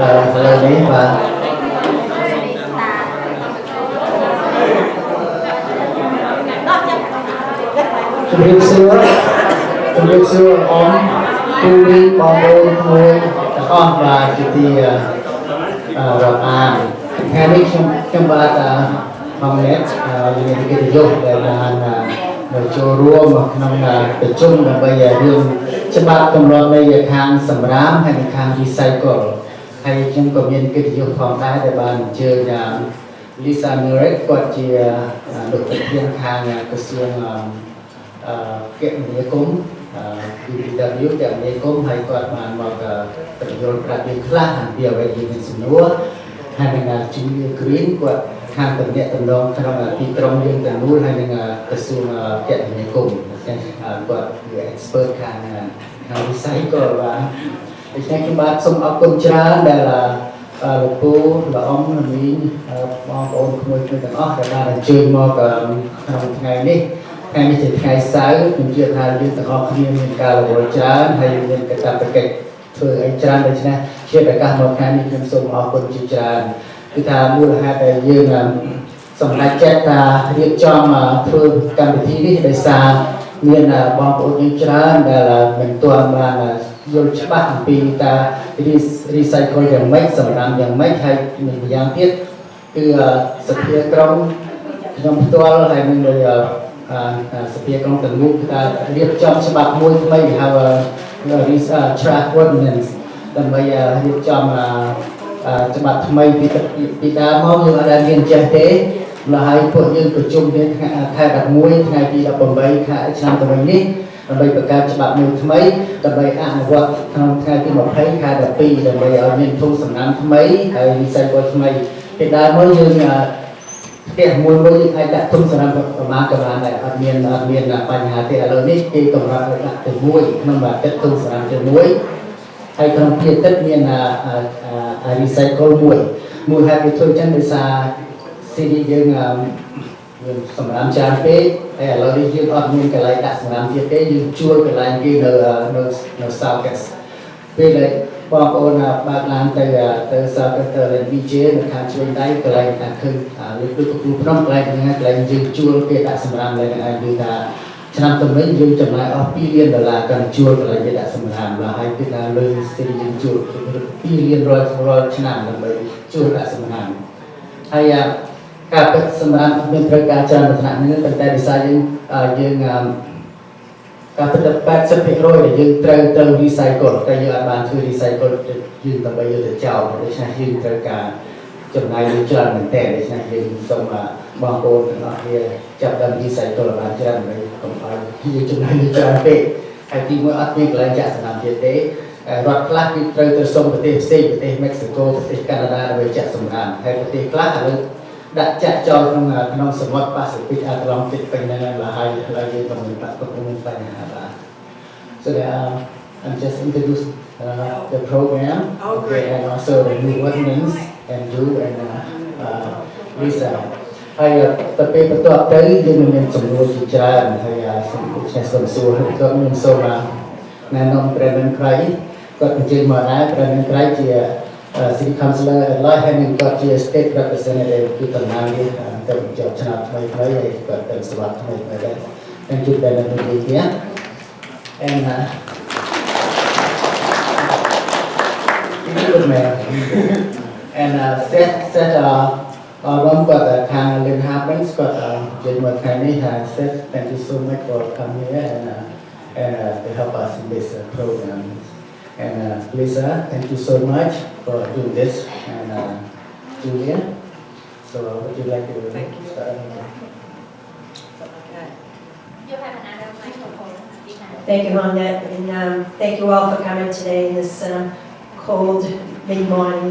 lời đấy và Chúng xưa ông tu đi bao bồn thôi con và chỉ rồi ngày nay trong ba Hong Net những cái điều để là người cho rùa mà trong tập trung là bây giờ đường chấp bắt trong đó bây giờ khang sầm rám hay khang recycle hay trong công nhân cái điều phòng đá để bàn chơi là Lisa Nerich quạt chỉ được thực hiện khang cái xương kiện nghĩa cúng BBW kiện nghĩa cúng hay quạt bàn vào cái điều đặc biệt khác hẳn điều về gì mình xin lúa hay là chính như Greene quạt hàng tầm nhẹ tầm đông trong là thị trong những tầm núi hay là cái xương kiện nghĩa cúng quạt expert hàng recycle và cái bạn xong ở công tra đây là cô và ông mình mong ôn khơi khơi tận óc để ta chơi mò trong ngày đi ngày thì ngày sáng mình chưa thay liên tận óc như mình cao là chán hay mình cái tập cái thôi anh chán đấy nè chưa phải cả một ngày mình xong ở công tra cứ ta mua là hai cái dương là xong lại chết ta điệp cho mà thôi cầm cái thi đi để xa nên là bom ôn như chán đây là mình toàn là vô chấp bắt vì ta recycleอย่างmấy sản phẩmอย่างmấy hay mình dạng thiết từ sập phía trong toa hay mình rồi sập phía trong tầng ngũ ta điệp cho chấp bắt môi mấy have Lynn Trash Ordinance dan bây điệp cho chấp bắt mấy vì ta mong như ada nghiên chế thế là hai phụ nhân của chung đến khai đặt môi ngày thì đã bầm bay khai trong tầm mình điដើម្បីបង្កើតច្បាប់មួយថ្មីដើម្បីអនុវត្តក្នុងថ្ងៃទី20ខែ12ដើម្បីឲ្យមានធុងសំណាញ់ថ្មីហើយវិស័យបុលថ្មីពីដើមមកយើងផ្ទះមួយយើងអាចដាក់ធុងសំណាញ់ប្រមាណដែរអត់មានបញ្ហាទេឥឡូវនេះគេកម្រិតដាក់ទៅមួយក្នុងមួយទឹកធុងសំណាញ់ទៅមួយហើយក្នុងពីទឹកមានrecycle មួយហើយវាធ្វើចឹងដោយសារ CD យើងសម្រាប់ចានពេកហើយឥឡូវនេះយើងអត់មានកន្លែងដាក់សម្រាប់ទៀតទេយើងជួលកន្លែងគេនៅ South ពេលដែលបងប្អូនបើកឡានទៅ South ទៅ BJ នៅខាងឆ្វេងដៃកន្លែងដាក់ឃើញលើកកំពូលភ្នំកន្លែងហ្នឹងកន្លែងយើងជួលគេដាក់សម្រាប់ឡើងហើយគឺថាឆ្នាំទៅវិញយើងចំណាយអស់$2 លានកាន់ជួលកន្លែងគេដាក់សម្រាប់ហើយគឺថាលើស្ទីយើងជួល$2 លានរាល់ឆ្នាំដើម្បីជួលដាក់សម្រាប់ហើយការពិតសម្រាប់មានត្រូវការច្រើនលក្ខណៈនេះតែវិស័យយើងការពិត80%ដែលយើងត្រូវ recycle តែយើងអាចបានធ្វើ recycle យើងដើម្បីយកទៅចោលដូច្នេះយើងត្រូវការចំណាយច្រើនមែនទែនដូច្នេះយើងសូមបងប្អូនទាំងអស់គ្នាចាប់ដើម recycle បានច្រើនដើម្បីកុំឲ្យយើងចំណាយច្រើនពេកហើយទីមួយអត់មានកន្លែងចាក់សំរាមទៀតទេរដ្ឋខ្លះគឺត្រូវទៅសុំប្រទេសផ្សេងប្រទេសមិចស៊ីកូប្រទេសកាណាដាដើម្បីចាក់សំរាមហើយប្រទេសខ្លះឥឡូវដាក់ចាក់ចោលក្នុងសមុទ្រប៉ាស៊ីហ្វិកអាត្លង់តិកពេញហ្នឹងហើយយើងក៏មានបញ្ហាបាទ So I'm just introduce the program and also the new ordinance and you and Lisa ហើយទៅពេលបន្ទាប់ទៅយើងមានសំណួរជាច្រើនហើយសូមសួរក៏មានសូមណែនាំប្រធានក្រៃគាត់អញ្ជើញមកដែរប្រធានក្រៃជាCity Councilor-at-Large ហើយនឹងគាត់ជា State Representative គឺតំណាងនេះទៅជាប់ឆ្នាំថ្មីហើយគាត់ទៅសវត្តថ្មីដែរ Thank you very much here and good man and set along gotខាង Lynn Happens គាត់ជាមកថ្ងៃនេះហើយ set thank you so much for coming here and to help us in this program and Lisa thank you so much for doing this and Julia so would you like to start you have another microphone Thank you, Hong Net, and thank you all for coming today in this cold mid-morning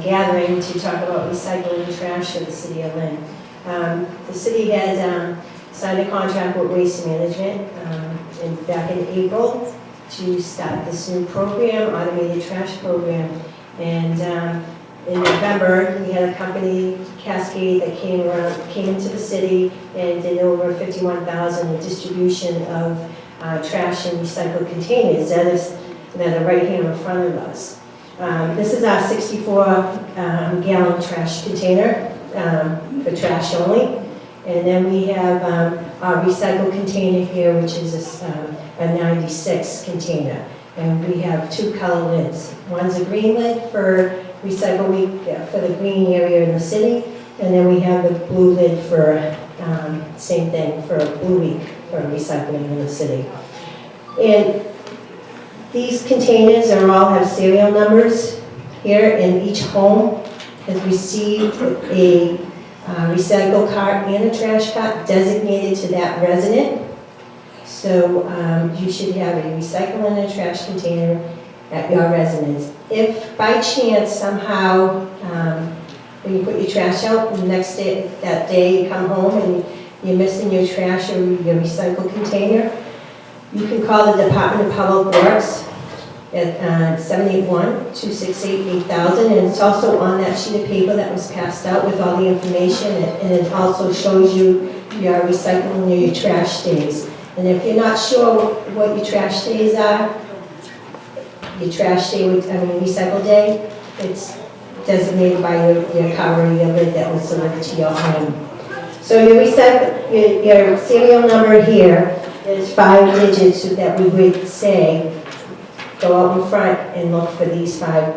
gathering to talk about recycling trash in the city of Lynn. The city has signed a contract with Waste Management back in April to start this new program, automated trash program. And in November, we had a company, Cascade, that came into the city and did over 51,000 in distribution of trash and recycled containers that are right here in front of us. This is our 64-gallon trash container for trash only. And then we have our recycle container here, which is a 96 container. And we have 2 color lids. One's a green lid for recycle week for the green area in the city. And then we have the blue lid for, same thing, for blue week for recycling in the city. And these containers all have serial numbers here, and each home has received a recycle cart and a trash cart designated to that resident. So you should have a recycle and a trash container at your residence. If by chance somehow when you put your trash out, the next day, that day you come home and you're missing your trash or your recycle container, you can call the Department of Public Works at 781-268-8000, and it's also on that sheet of paper that was passed out with all the information, and it also shows you your recycling or your trash days. And if you're not sure what your trash days are, your trash day, recycle day, it's designated by your cover or your lid that was delivered to your home. So your your serial number here is 5 digits that we would say, go out in front and look for these 5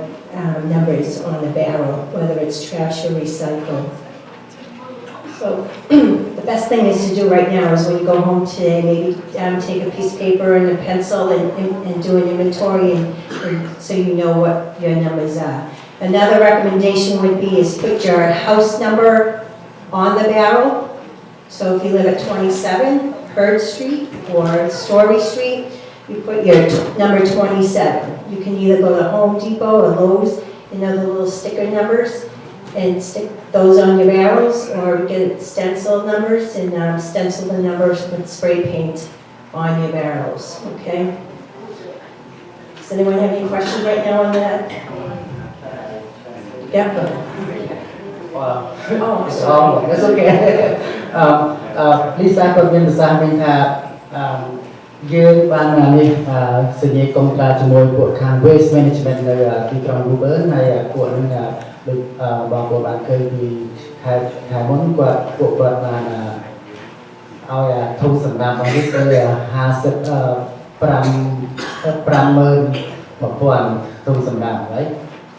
numbers on the barrel, whether it's trash or recycle. So the best thing is to do right now is when you go home today, maybe take a piece of paper and a pencil and do an inventory and so you know what your numbers are. Another recommendation would be is put your house number on the barrel. So if you live at 27 Hurd Street or Story Street, you put your number 27. You can either go to Home Depot or Lowe's and other little sticker numbers and stick those on your barrels, or get stencil numbers and stencil the numbers with spray paint on your barrels, okay? Does anyone have any questions right now on that? Yeah. Wow. Oh, sorry. That's okay. Please start with the sameយើងបាននេះសញ្ញាកុំត្រាជាមួយពួកខាង waste management នៅទីក្រុង Google ហើយពួកនឹងដូចបងប្អូនបានឃើញពីខែមុនពួកគាត់បានឲ្យធុងសម្រាប់នេះទៅ50,000ធុងសម្រាប់ហើយ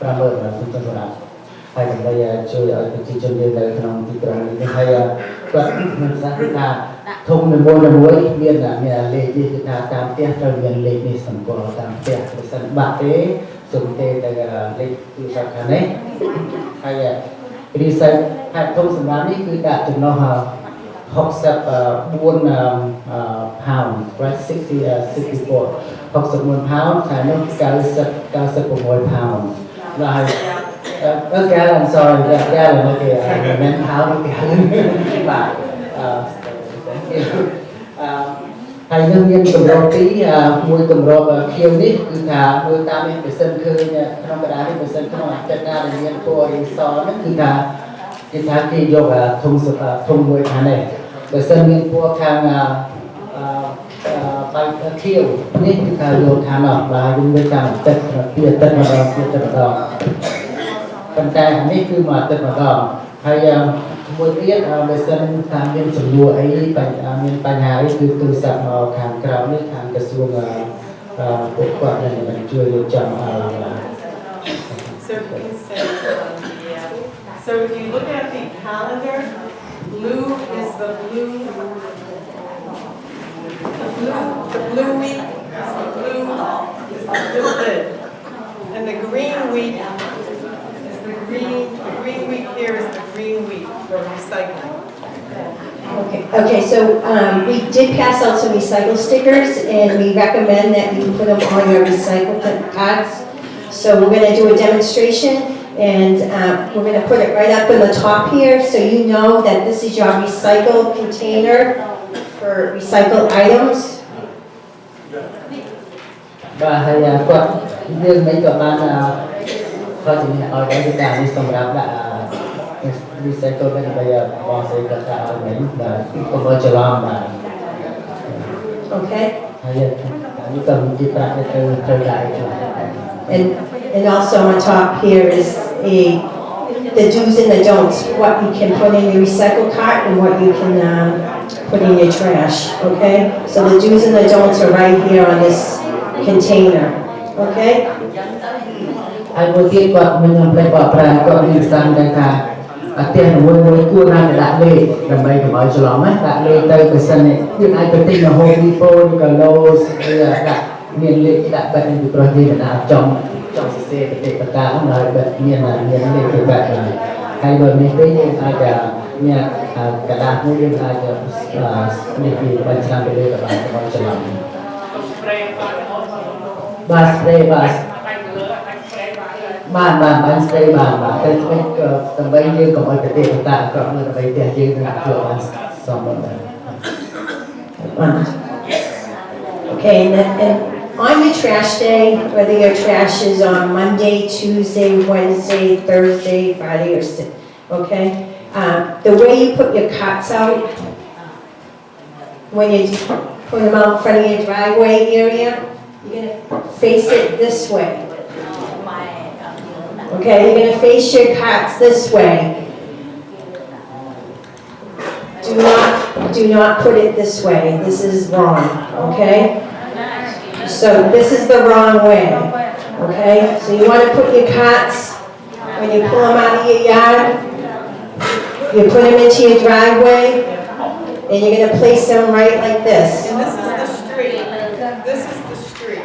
50,000 ធុងសម្រាប់ហើយដើម្បីជួយឲ្យប្រជាជនយើងនៅក្នុងទីក្រុងនេះហើយគាត់មានប្រសាសន៍ថាធុងនីមួយៗមានលេខនេះគឺថាតាមផ្ទះត្រូវមានលេខនេះសម្គាល់តាមផ្ទះប្រសិនបាក់ទេសូមទេទៅលេខទូរស័ព្ទខាងនេះហើយរីសែកហើយធុងសម្រាប់នេះគឺដាក់ចំណុះ64 pound right 64 pound ហើយនោះ96 pound ហើយokay, I'm sorry. Yeah, okay. Men how okay. Bye. Thank you. ហើយនឹងមានកម្រិតទីមួយកម្រិតខៀវនេះគឺថាមួយតាមនេះប្រសិនឃើញក្នុងកណ្ដាលនេះប្រសិនក្នុងអាចិតណាដែលមានពណ៌រីសហ្នឹងគឺថាគេយកធុងមួយខាងនេះបើសិនមានពណ៌ខាងបាយខៀវនេះគឺថាយកខាងនោះបាទយើងមើលតាមទឹកពីអាទិត្យម្ដងពីអាទិត្យម្ដងប៉ុន្តែនេះគឺមកអាទិត្យម្ដងហើយមួយទៀតបើសិនតាមមានចំនួនអីមានបញ្ហាអីគឺទូរស័ព្ទមកខាងក្រៅនេះខាងក្រសួងពួកគាត់នឹងជួយរៀបចំឲ្យ So if you look at the calendar, blue is the blue week is the blue lid, and the green week is the green week here is the green week for recycling. Okay, so we did pass out some recycle stickers, and we recommend that you put them on your recycle cards. So we're going to do a demonstration, and we're going to put it right up in the top here, so you know that this is your recycle container for recycled items. បាទហើយគាត់យើងមិនក៏បានគាត់ជំនាញឲ្យដែរគឺថានេះសម្រាប់ដាក់ recycle ដើម្បីបងស្រីគាត់ថាឲ្យមិញបាទកុំឲ្យច្រឡំបាទ Okay. ហើយនេះក៏ជាប្រាក់ទៅត្រូវដែរ And And also on top here is the do's and the don'ts, what you can put in your recycle cart and what you can put in your trash, okay? So the do's and the don'ts are right here on this container, okay? ហើយមួយទៀតគាត់មានខ្ញុំផ្លេចបកប្រាគាត់មានស្តាំដែរថាផ្ទះមួយគួរណាស់ដាក់លេខដើម្បីកុំឲ្យច្រឡំណាដាក់លេខទៅបើសិនយើងអាចទៅទិញនៅ Home Depot ឬក៏ Lowe's ឬដាក់មានលេខដាក់បាត់ពីប្រទេសណាចំសរសេរប្រទេសបតាហ្នឹងហើយបាត់មានលេខទៅបាត់ហើយបើនេះវិញយើងអាចមានកណ្ដាស់មួយយើងអាចនេះពីបញ្ចាំទៅលើកបានកុំឲ្យច្រឡំបាទ spray បាទបានស្ព្រេបានតែស្បែកដើម្បីយើងកុំឲ្យប្រទេសបតាអាក្រក់នៅដើម្បីផ្ទះយើងនឹងធ្វើបានសមបាន Okay, and on your trash day, whether your trash is on Monday, Tuesday, Wednesday, Thursday, Friday, or okay, the way you put your carts out, when you put them out in front of your driveway area, you're going to face it this way. Okay, you're going to face your carts this way. Do not put it this way. This is wrong, okay? So this is the wrong way, okay? So you want to put your carts, when you pull them out of your yard, you put them into your driveway, and you're going to place them right like this. And this is the street. This is the street.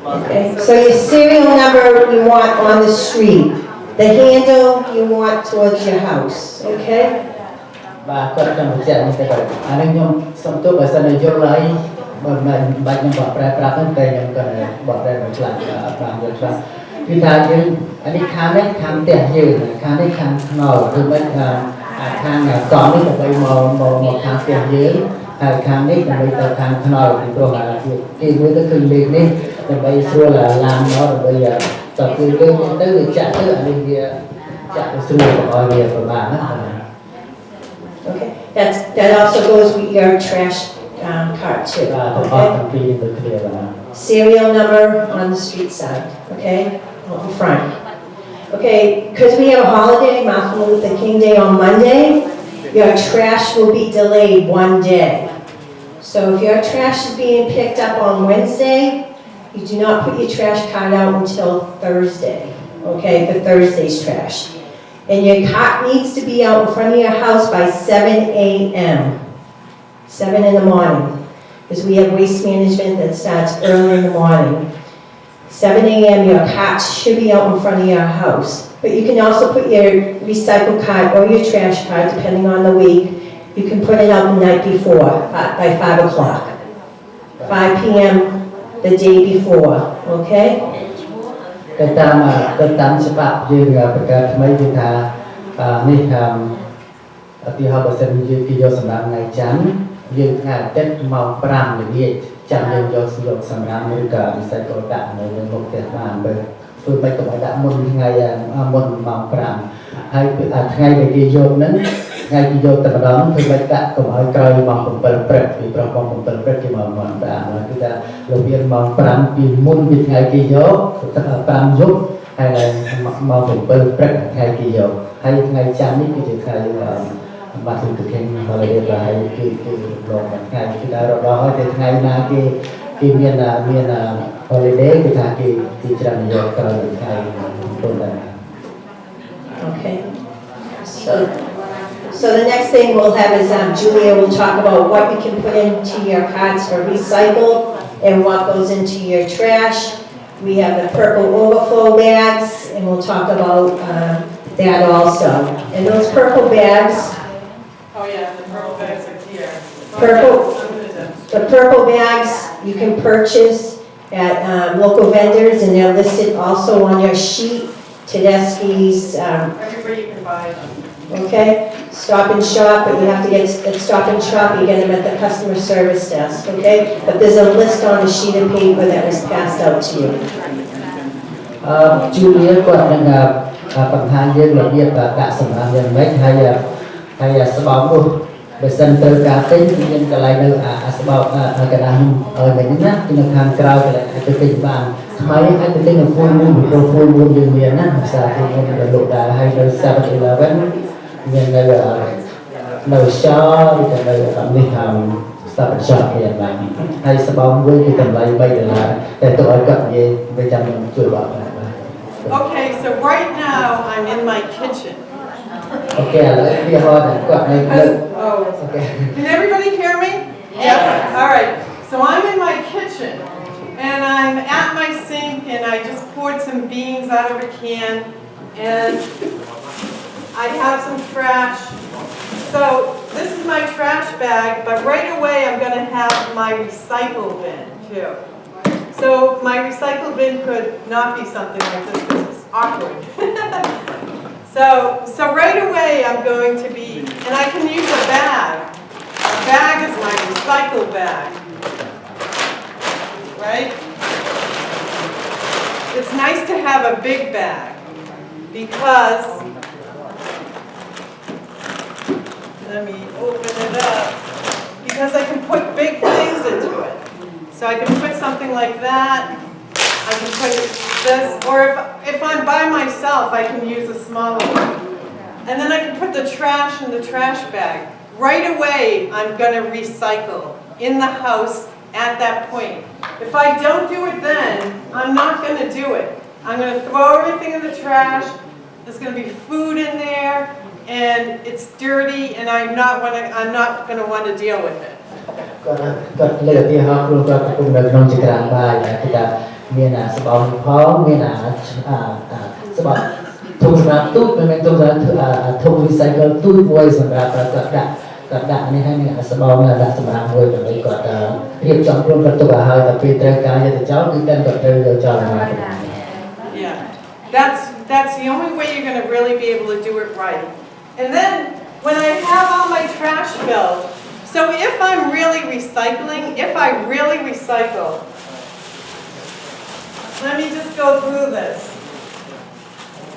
Okay, so your serial number you want on the street. The handle you want towards your house, okay? បាទគាត់ចង់បញ្ជាក់នេះទៅគាត់អានេះខ្ញុំសុំទោសបើសិនជាយល់ហើយបើមិនបាច់ខ្ញុំបកប្រែប្រាប់ហ្នឹងតែខ្ញុំគាត់បកប្រែមួយខ្លះអត់បានយល់ខ្លះគឺថាយើងអានេះខាងនេះខាងផ្ទះយើងខាងនេះខាងខ្នល់គឺមិនខាងកង់នេះដើម្បីមកខាងផ្ទះយើងហើយខាងនេះដើម្បីទៅខាងខ្នល់ពីព្រោះគេមួយទៅគឺលេខនេះដើម្បីស្រួលឡានមកដើម្បីតើគឺយើងទៅវាចាក់ទៅអានេះវាចាក់ទៅស្រួលឲ្យវាប្រហែលណា Okay, that also goes with your trash cart too. Okay? Serial number on the street side, okay, in front. Okay, because we have a holiday, Martin Luther King Day on Monday, your trash will be delayed one day. So if your trash is being picked up on Wednesday, you do not put your trash cart out until Thursday, okay, for Thursday's trash. And your cart needs to be out in front of your house by 7 a.m. 7 in the morning. Because we have waste management that starts early in the morning. 7 a.m. your cart should be out in front of your house. But you can also put your recycle cart or your trash cart, depending on the week. You can put it out the night before, by 5 o'clock. 5 p.m. the day before, okay? ទៅតាមច្បាប់យើងប្រកាសថ្មីគឺថានេះឧទាហរណ៍បើសិនយើងគេយកសម្រាប់ថ្ងៃច័ន្ទយើងថ្ងៃអាទិត្យម៉ោង5ល្ងាចចាំយើងយកសម្រាប់ឬក៏វិស័យកលដាក់នៅមុខផ្ទះបានបើធ្វើមិនក៏ដាក់មុនថ្ងៃមុនម៉ោង5ហើយថ្ងៃដែលគេយកហ្នឹងថ្ងៃគេយកតែម្ដងធ្វើមិនដាក់កុំឲ្យក្រោយម៉ោង7ព្រឹកពីព្រោះម៉ោង7ព្រឹកគេមកម៉ោង5គឺថារបៀបម៉ោង5ពីមុនពីថ្ងៃគេយក5យប់ហើយម៉ោង7ព្រឹកថ្ងៃគេយកហើយថ្ងៃច័ន្ទនេះគឺជាថ្ងៃបាត់ទៅគេholiday ហើយគឺរងថ្ងៃគឺថារដល់ហើយតែថ្ងៃណាគេមាន holiday គឺថាគេច្រើនយកក្រោយថ្ងៃពុនដែរ Okay, so the next thing we'll have is Julia will talk about what you can put into your carts for recycle and what goes into your trash. We have the purple overflow bags, and we'll talk about that also. And those purple bags. Oh yeah, the purple bags are here. The purple bags you can purchase at local vendors, and they're listed also on your sheet. Tedeschi's. Everywhere you can buy them. Okay, Stop and Shop, but you have to get at Stop and Shop, you get them at the customer service desk, okay? But there's a list on a sheet of paper that was passed out to you. Julia គាត់នឹងបង្ហាញយើងរបៀបដាក់សម្រាប់យ៉ាងម៉េចហើយស្បោកនោះបើសិនត្រូវការទិញគឺយើងកន្លែងនៅស្បោកកណ្ដាលនោះឲ្យវិញណាគឺនៅខាងក្រៅកន្លែងទៅទិញបាន ថ្មីអាចទៅទិញ full moon ព្រោះ full moon យើងមានណាភាសាគេមាននៅលោកដែរហើយនៅ 7-Eleven មាននៅ Shaw ឬក៏នៅនេះStop and Shop យ៉ាងណាហើយសបងមួយគឺតម្លៃ$3តែទៅឲ្យគាត់និយាយទៅចាំខ្ញុំជួយបងណាបាទ Okay, so right now I'm in my kitchen. អូខេឥឡូវវាហត់គាត់នៅលើ Oh, អូខេ can everybody hear me? Yeah. All right. So I'm in my kitchen and I'm at my sink and I just poured some beans out of a can and I have some trash. So this is my trash bag, but right away I'm going to have my recycle bin too. So my recycle bin could not be something like this because it's awkward. So right away I'm going to be, and I can use a bag. A bag is my recycle bag, right? It's nice to have a big bag because, let me open it up, because I can put big things into it. So I can put something like that, I can put this, or if I'm by myself, I can use a smaller one. And then I can put the trash in the trash bag. Right away, I'm going to recycle in the house at that point. If I don't do it then, I'm not going to do it. I'm going to throw everything in the trash. There's going to be food in there, and it's dirty, and I'm not going to want to deal with it. គាត់លើកទីហោគ្រូគាត់កំពុងនៅក្នុងចក្រានបាយគេថាមានសបោផងមានសបោធុងសម្រាប់ទូចមានធុងសម្រាប់ធុង recycle ទូចមួយសម្រាប់គាត់ដាក់នេះហើយមានសបោដាក់សម្រាប់មួយដើម្បីគាត់រៀបចំខ្លួនគាត់ទុកឲ្យហើយតែពេលត្រូវការយកទៅចោលគឺគាត់ត្រូវយកចោលមក Yeah. That's the only way you're going to really be able to do it right. And then when I have all my trash filled, so if I'm really recycling, if I really recycle, let me just go through this.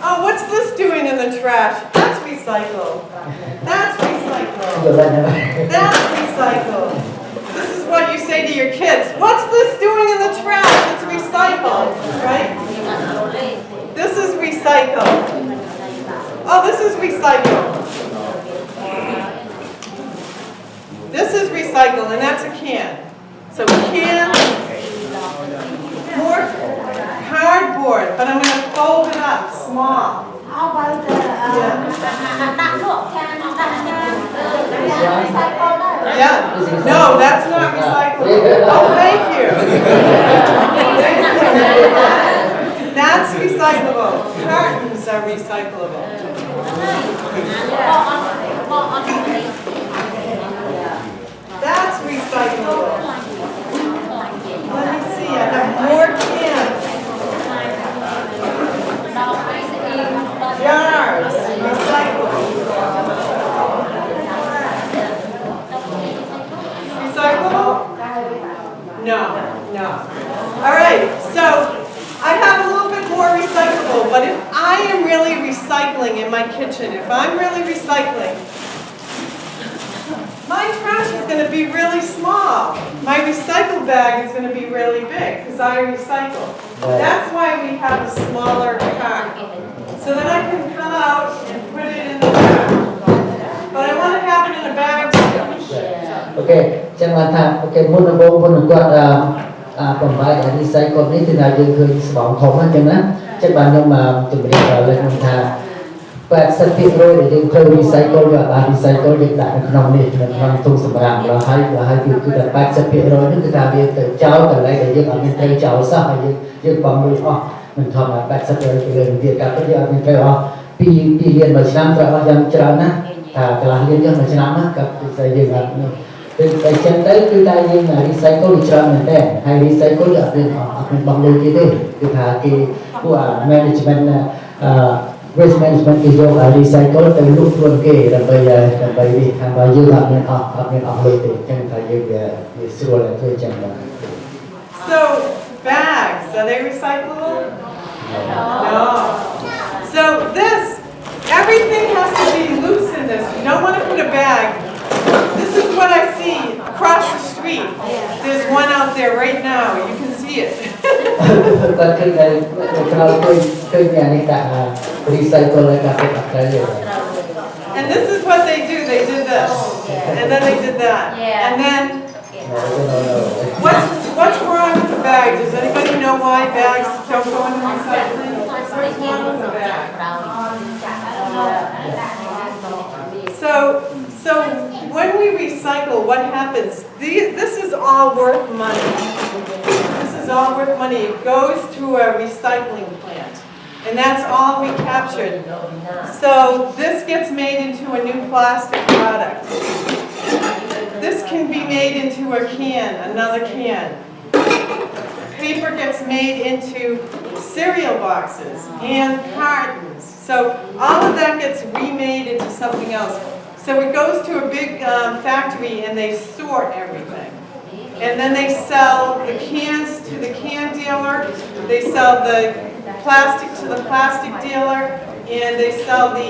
Oh, what's this doing in the trash? That's recycle. That's recycle. That's recycle. This is what you say to your kids. What's this doing in the trash? It's recycle, right? This is recycle. Oh, this is recycle. This is recycle, and that's a can. So can, more cardboard, but I'm going to fold it up small. How about the Yeah. No, that's not recyclable. Oh, thank you. That's recyclable. Cartons are recyclable. That's recyclable. Let me see, I have more cans. Jars, recyclable. Recyclable? No. All right, so I have a little bit more recyclable, but if I am really recycling in my kitchen, if I'm really recycling, my trash is going to be really small. My recycle bag is going to be really big because I recycle. That's why we have a smaller car. So then I can come out and put it in the bag. But I want to have it in a bag still. Okay, ចឹងថាអូខេមុនដំបូងគាត់បំផាយ recycle នេះគឺថាយើងឃើញស្បោងធំហ្នឹងចឹងណាចឹងបាទខ្ញុំជម្រាបលើខ្ញុំថា 80% ដែលយើងធ្វើ recycle យកបាន recycle យើងដាក់នៅក្នុងនេះនៅក្នុងទូសម្រាប់ហើយគឺថា 80% នេះគឺថាវាទៅចោលកន្លែងដែលយើងអត់មានត្រូវចោលសោះហើយយើងបំលុយអស់មិនធម្មតា 80% គឺវាកាត់ទៅយើងអត់មានត្រូវអស់2លានមួយឆ្នាំត្រូវអស់យ៉ាងច្រើនណាស់ថាកន្លះលានយើងមួយឆ្នាំណាក៏គឺយើងអត់មានតែចឹងទៅគឺតែយើង recycle ច្រើនមែនទេហើយ recycle យើងអត់មានបំលុយទេគឺថាគេពួក management waste management គេយក recycle ទៅលក់ខ្លួនគេដើម្បីនេះថាបើយើងអត់មានអស់លុយទេចឹងថាយើងវាស្រួលធ្វើចឹងបាទ So bags, are they recyclable? No. So this, everything has to be loose in this. You don't want to put a bag. This is what I see across the street. There's one out there right now. You can see it. ก็คือในเราเคยมีอันนี้แต่รีไซเคิลและการเป็นอะไรอยู่ And this is what they do. They did this, and then they did that, and then what's wrong with the bag? Does anybody know why bags don't go into recycling? What's wrong with the bag? So when we recycle, what happens? This is all worth money. This is all worth money. It goes to a recycling plant. And that's all we captured. So this gets made into a new plastic product. This can be made into a can, another can. Paper gets made into cereal boxes and cartons. So all of that gets remade into something else. So it goes to a big factory and they sort everything. And then they sell the cans to the can dealer, they sell the plastic to the plastic dealer, and they sell the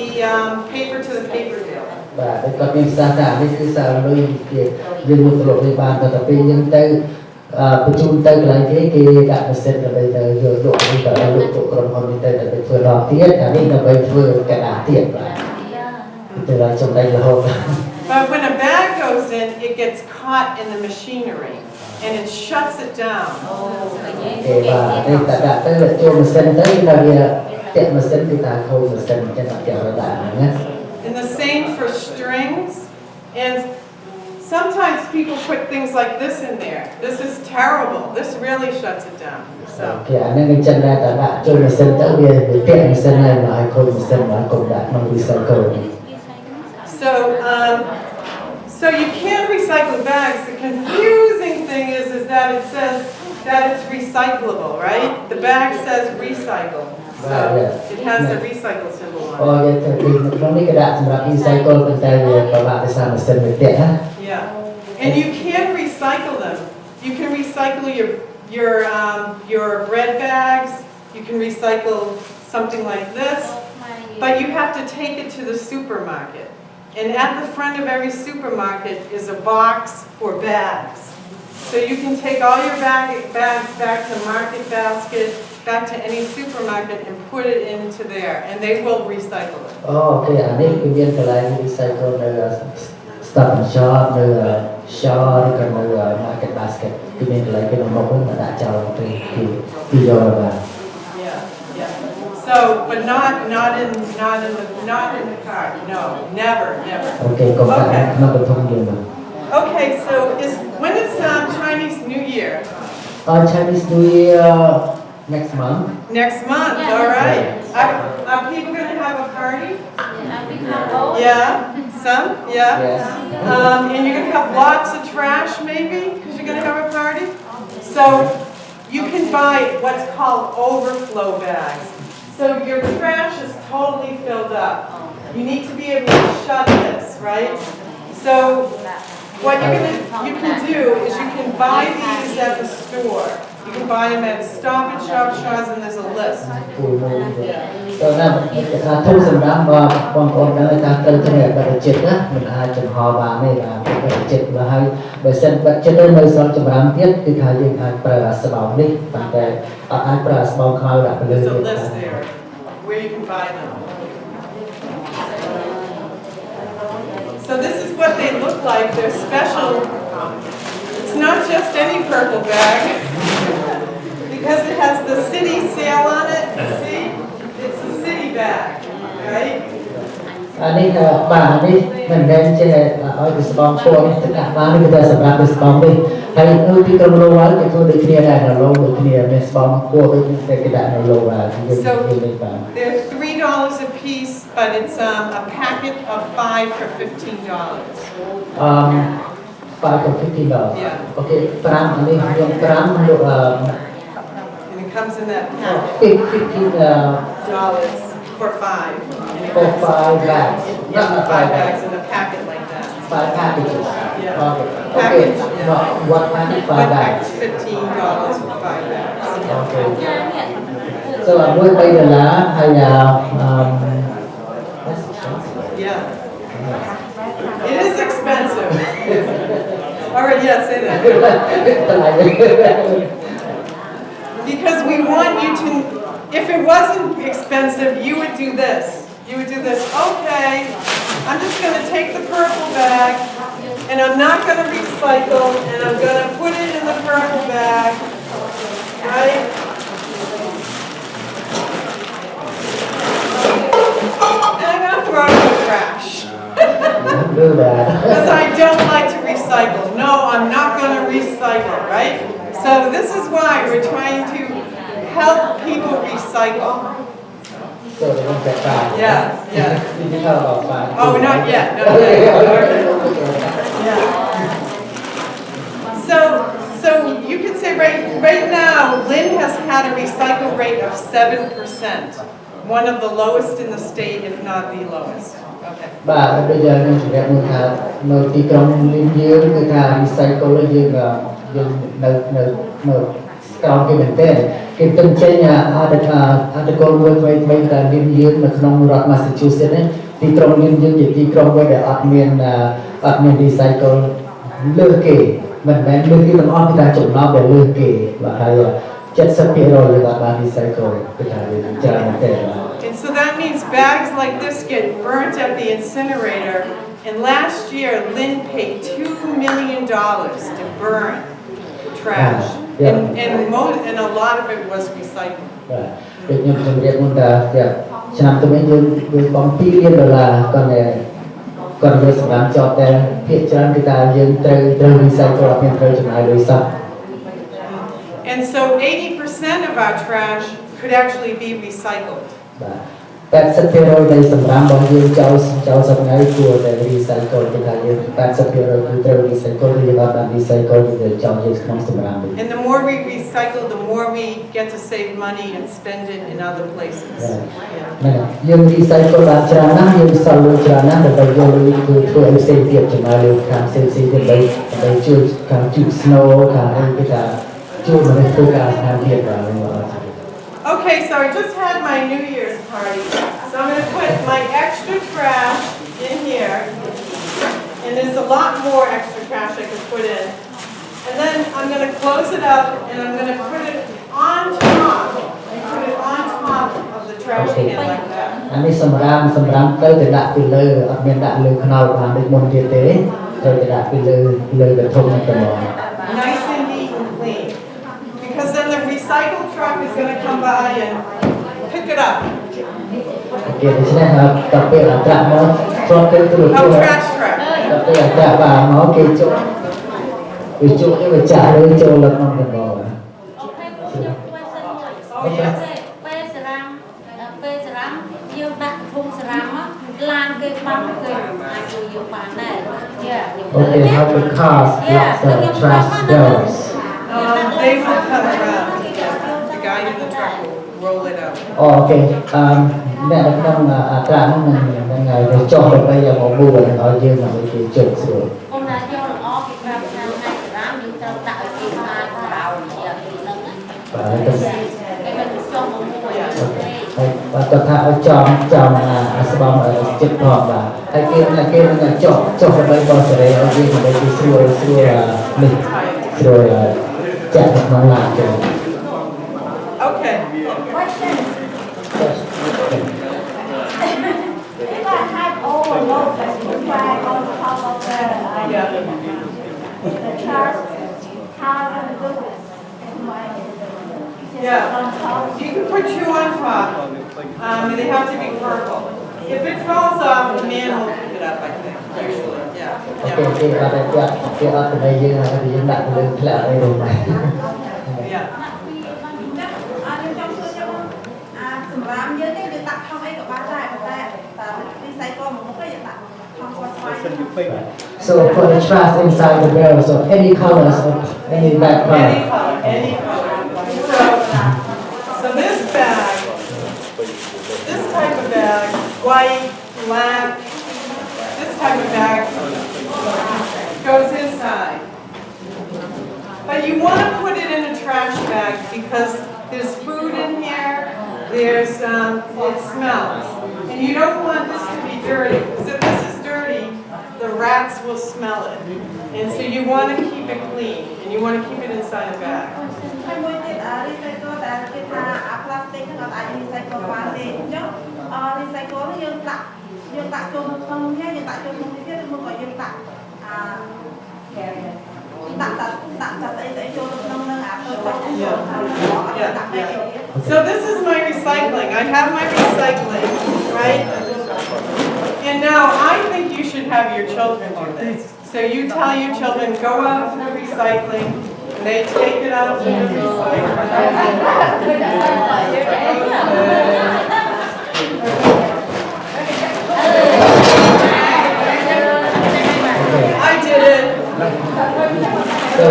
paper to the paper dealer. បាទក៏មានសាខានេះគឺសារលុយគេយើងមកត្រឡប់ទៅបានតែពេលយើងទៅបញ្ជូនទៅកន្លែងគេដាក់ម៉ាស៊ីនដើម្បីទៅយកលក់នេះទៅលក់ទៅក្រុមហ៊ុននេះទៅធ្វើរកទៀតអានេះដើម្បីធ្វើកណ្ដាលទៀតបាទទៅដល់ចំណេញរហូត But when a bag goes in, it gets caught in the machinery and it shuts it down. គេបាទនេះតែដាក់ទៅចូលម៉ាស៊ីនទៅដល់វាតាក់ម៉ាស៊ីនគឺថាខូចម៉ាស៊ីនចឹងតែរដាក់ហ្នឹងណា And the same for strings. And sometimes people put things like this in there. This is terrible. This really shuts it down. So. គេអានេះចឹងដែរតែដាក់ចូលម៉ាស៊ីនទៅវាតាក់ម៉ាស៊ីនហើយមកឲ្យខូចម៉ាស៊ីនមកកុំដាក់ក្នុង recycle. So you can't recycle bags. The confusing thing is that it says that it's recyclable, right? The bag says recycle. So it has the recycle symbol on it. អូយទៅក្នុងនេះគេដាក់សម្រាប់ recycle ប៉ុន្តែវាប្រហែលភាសាម៉ាស៊ីនវាតាក់ណា Yeah. And you can recycle them. You can recycle your bread bags. You can recycle something like this. But you have to take it to the supermarket. And at the front of every supermarket is a box for bags. So you can take all your bags back to Market Basket, back to any supermarket and put it into there, and they will recycle it. អូខេអានេះគឺមានកន្លែង recycle នៅ Stop and Shop នៅ Shaw ឬក៏នៅ Market Basket គឺមានកន្លែងគេនៅមកហ្នឹងដាក់ចោលទៅគឺយកមកបាទ Yeah. So, but not in the cart. No, never. អូខេកុំដាក់ក្នុងបឋមយើងបាទ Okay, so when is Chinese New Year? Chinese New Year next month. Next month. All right. Are people going to have a party? Yeah. Some. Yeah. Yes. And you're going to have lots of trash, maybe, because you're going to have a party. So you can buy what's called overflow bags. So your trash is totally filled up. You need to be able to shut this, right? So what you can do is you can buy these at the store. You can buy them at Stop and Shop Shaws, and there's a list. ទៅណាថាធូរសម្រាប់បងប្អូននៅតាមទៅគ្នាបរិជិតណាមិនអាចចំហបានទេបាទបរិជិតបើហើយបើសិនបរិជិតនៅសល់ចម្រាំទៀតគឺថាយើងអាចប្រើស្បោងនេះប៉ុន្តែអាចប្រើស្បោងខ្មៅដាក់ទៅលើ There's a list there where you can buy them. So this is what they look like. They're special. It's not just any purple bag because it has the city seal on it. See? It's a city bag, right? អានេះបាទនេះមិនមែនជាឲ្យទៅស្បោងពណ៌នេះទៅដាក់បានគឺតែសម្រាប់ទៅស្បោងនេះហើយនៅទីក្រុងឡូវ៉ាល់គេធ្វើដូចគ្នាដែរឡូវដូចគ្នាមានស្បោងពណ៌ដូចតែគេដាក់នៅឡូវ៉ាល់យើងនេះបាទ They're $3 a piece, but it's a packet of 5 for $15. 5 for $15 Yeah. អូខេ5អានេះខ្ញុំ5លោក And it comes in that packet. $15 For 5. for 5 bags. Yeah, Not 5 bags in a packet like that. 5 packages. Yeah. Okay. Package, Okay. yeah. What package? 5 One bags. package, $15 for 5 bags. Okay. So với $3 hay là that's expensive. Yeah. It is expensive. All right, yeah, say that. Because if it wasn't expensive, you would do this. You would do this. Okay, I'm just going to take the purple bag, and I'm not going to recycle, and I'm going to put it in the purple bag, right? And I'm going to throw it in the trash. Don't do that. Because I don't like to recycle. No, I'm not going to recycle, right? So this is why we're trying to help people recycle. So they won't get back. Yes, yes. Did you tell about that? Oh, not yet, not yet. So you can say right now, Lynn has had a recycle rate of 7%. One of the lowest in the state, if not the lowest. Okay. បាទbây giờ mình sẽ gặpថានៅទីក្រុងយើងគឺថា recycle យើងនៅក្រោមគេមែនទេគេទិញចេញអត្តកូលមួយថ្មីតែយើងនៅក្នុងរដ្ឋ Massachusetts នេះទីក្រុងយើងជាទីក្រុងមួយដែលអត់មាន recycle លើសគេមិនមែនលើសគេទាំងអស់គឺថាចំណោមដែលលើសគេបាទហើយ 70% របស់បាន recycle គឺថាវាច្រើនមែនទេ And so that means bags like this get burnt at the incinerator. And last year, Lynn paid $2 million to burn trash. And a lot of it was recycled. ដូចខ្ញុំជម្រាបមុនថាឆ្នាំទៅវិញយើងបង់$2 លានគាត់យកសម្រាប់ចោលតែភាគច្រើនគឺថាយើងត្រូវ recycle អត់មានត្រូវចំណាយលុយសោះ And so 80% of our trash could actually be recycled. 80% នៃសម្រាប់របស់យើងចោលសប្តាហ៍គួរតែ recycle គឺថាយើង 80% គឺត្រូវ recycle យើងអត់បាន recycle យើងចោលយើងក្នុងសម្រាប់ And the more we recycle, the more we get to save money and spend it in other places. យើង recycle បានច្រើនណាស់យើងសល់លុយច្រើនណាស់ដើម្បីយកលុយគឺធ្វើឲ្យផ្សេងទៀតចំណាយលើខាងផ្សេងទៀតដើម្បីជួយខាងជួយ snow ខាងអីគេថាជួយមនុស្សធ្វើការស្ថានភាពបាទ Okay, so I just had my New Year's party. So I'm going to put my extra trash in here. And there's a lot more extra trash I could put in. And then I'm going to close it up and I'm going to put it on top. Put it on top of the trash can like that. អានេះសម្រាប់ទៅដាក់ពីលើអត់មានដាក់លើខ្នល់បានដូចមុនទៀតទេត្រូវតែដាក់ពីលើកធុងហ្នឹងទៅមក Nice and neat and clean. Because then the recycle truck is going to come by and pick it up. គេដូច្នេះតពេលអត្រាក់មកចូលទៅទូរទស្សន៍ trash truck. តពេលអត្រាក់បានមកគេជក់វាចាក់លើចូលលើក្នុងទៅមក Oh yes. ពេលសារ៉ាំយើងដាក់ធុងសារ៉ាំឡានគេបាំគេអាចជួយយកបានដែរ Okay, how the cars blocks the trash doors. They will come around. The guy in the truck will roll it out. Oh, okay. អ្នកនៅក្នុងអត្រាហ្នឹងនឹងទៅចុះដើម្បីយកមកបួលឲ្យយើងមកគេជប់ស្រួល អូនណាយកល្អគេប្រាប់ថាថ្ងៃសារ៉ាំយើងត្រូវដាក់ឲ្យគេបានក្រោយជាហ្នឹងណា បាទ គេមិនចុះមកមួយទេ ហើយបាទគាត់ថាឲ្យចំស្បំចិត្តផងបាទហើយគេនឹងចុះដើម្បីបោះសេរីឲ្យយើងដើម្បីគេស្រួលនេះស្រួលចាក់ក្នុងឡានចូល Okay. Yeah, you can put two on top, and they have to be purple. If it falls off, the man will pick it up, I think, usually, yeah. Okay,គេអត់ទៅយើងដាក់លើផ្លាកអីដូចហ្នឹង Yeah. សម្រាប់យើងទេយើងដាក់ថងអីក៏បានដែរប៉ុន្តែrecycle មកមុខយើងដាក់ថងស្វាយ So for the trash inside the barrel, so any colors of any background. Any color. So this bag, this type of bag, white, black, this type of bag goes inside. But you want to put it in a trash bag because there's food in here, it smells. And you don't want this to be dirty, because if this is dirty, the rats will smell it. And so you want to keep it clean, and you want to keep it inside a bag. recycle តែគេថាអា plastic ហ្នឹងអត់អាច recycle បានទេអញ្ចឹងrecycle នេះយើងដាក់ចូលនៅក្នុងនេះយើងដាក់ចូលក្នុងនេះទៀតឬមកក៏យើងដាក់ដាក់ស្អីចូលនៅក្នុងហ្នឹងអាទៅដាក់ទៅ So this is my recycling. I have my recycling, right? And now I think you should have your children do this. So you tell your children, go out to the recycling, and they take it out to the recycling. I did it. So,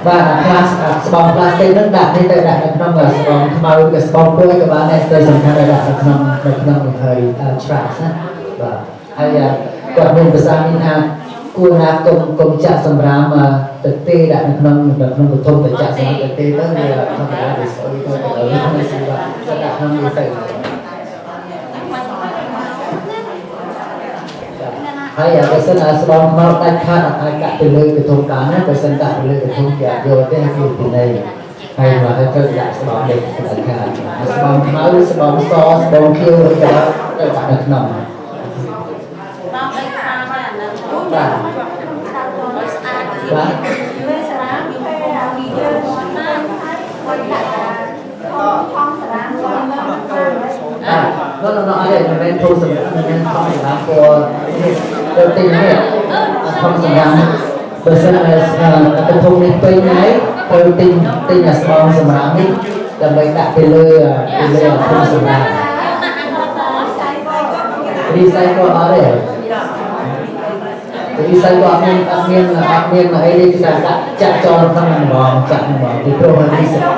và class ស្បង់ plastic ហ្នឹងដាក់នេះទៅដាក់នៅក្នុងស្បង់ខ្មៅឬស្បង់ពួយក៏បានដែរទៅសំខាន់ឲ្យដាក់នៅក្នុងហើយ trash ណាបាទហើយគាត់មានភាសានេះថាគួរណាគុំចាក់សម្រាមទៅទេដាក់នៅក្នុងបឋមទៅចាក់សម្រាប់ទៅទេទៅវាធម្មតាវាស្អុយទៅមិនស្អាតទៅដាក់ក្នុងនេះទៅហើយបើសិនស្បង់ខ្មៅដាច់ខាតអាចដាក់ទៅលើបឋមបានណាបើសិនដាក់ទៅលើបឋមគេយកទេគឺពីនៃហើយមកទៅដាក់ស្បង់នេះដាច់ខាតស្បង់ខ្មៅស្បង់សស្បង់ខៀវឬក៏ទៅដាក់នៅក្នុងបាទno, I didn't mean to some for the thing here. From some person as the Tony Pay night, ទិញស្បង់សម្រាប់នេះដើម្បីដាក់ទៅលើធុងសម្រាប់ recycle អត់ទេ recycle អត់មានអីទេគឺដាក់ចាក់ចូលក្នុងហ្មងចាក់ហ្មងពីព្រោះมัน recycle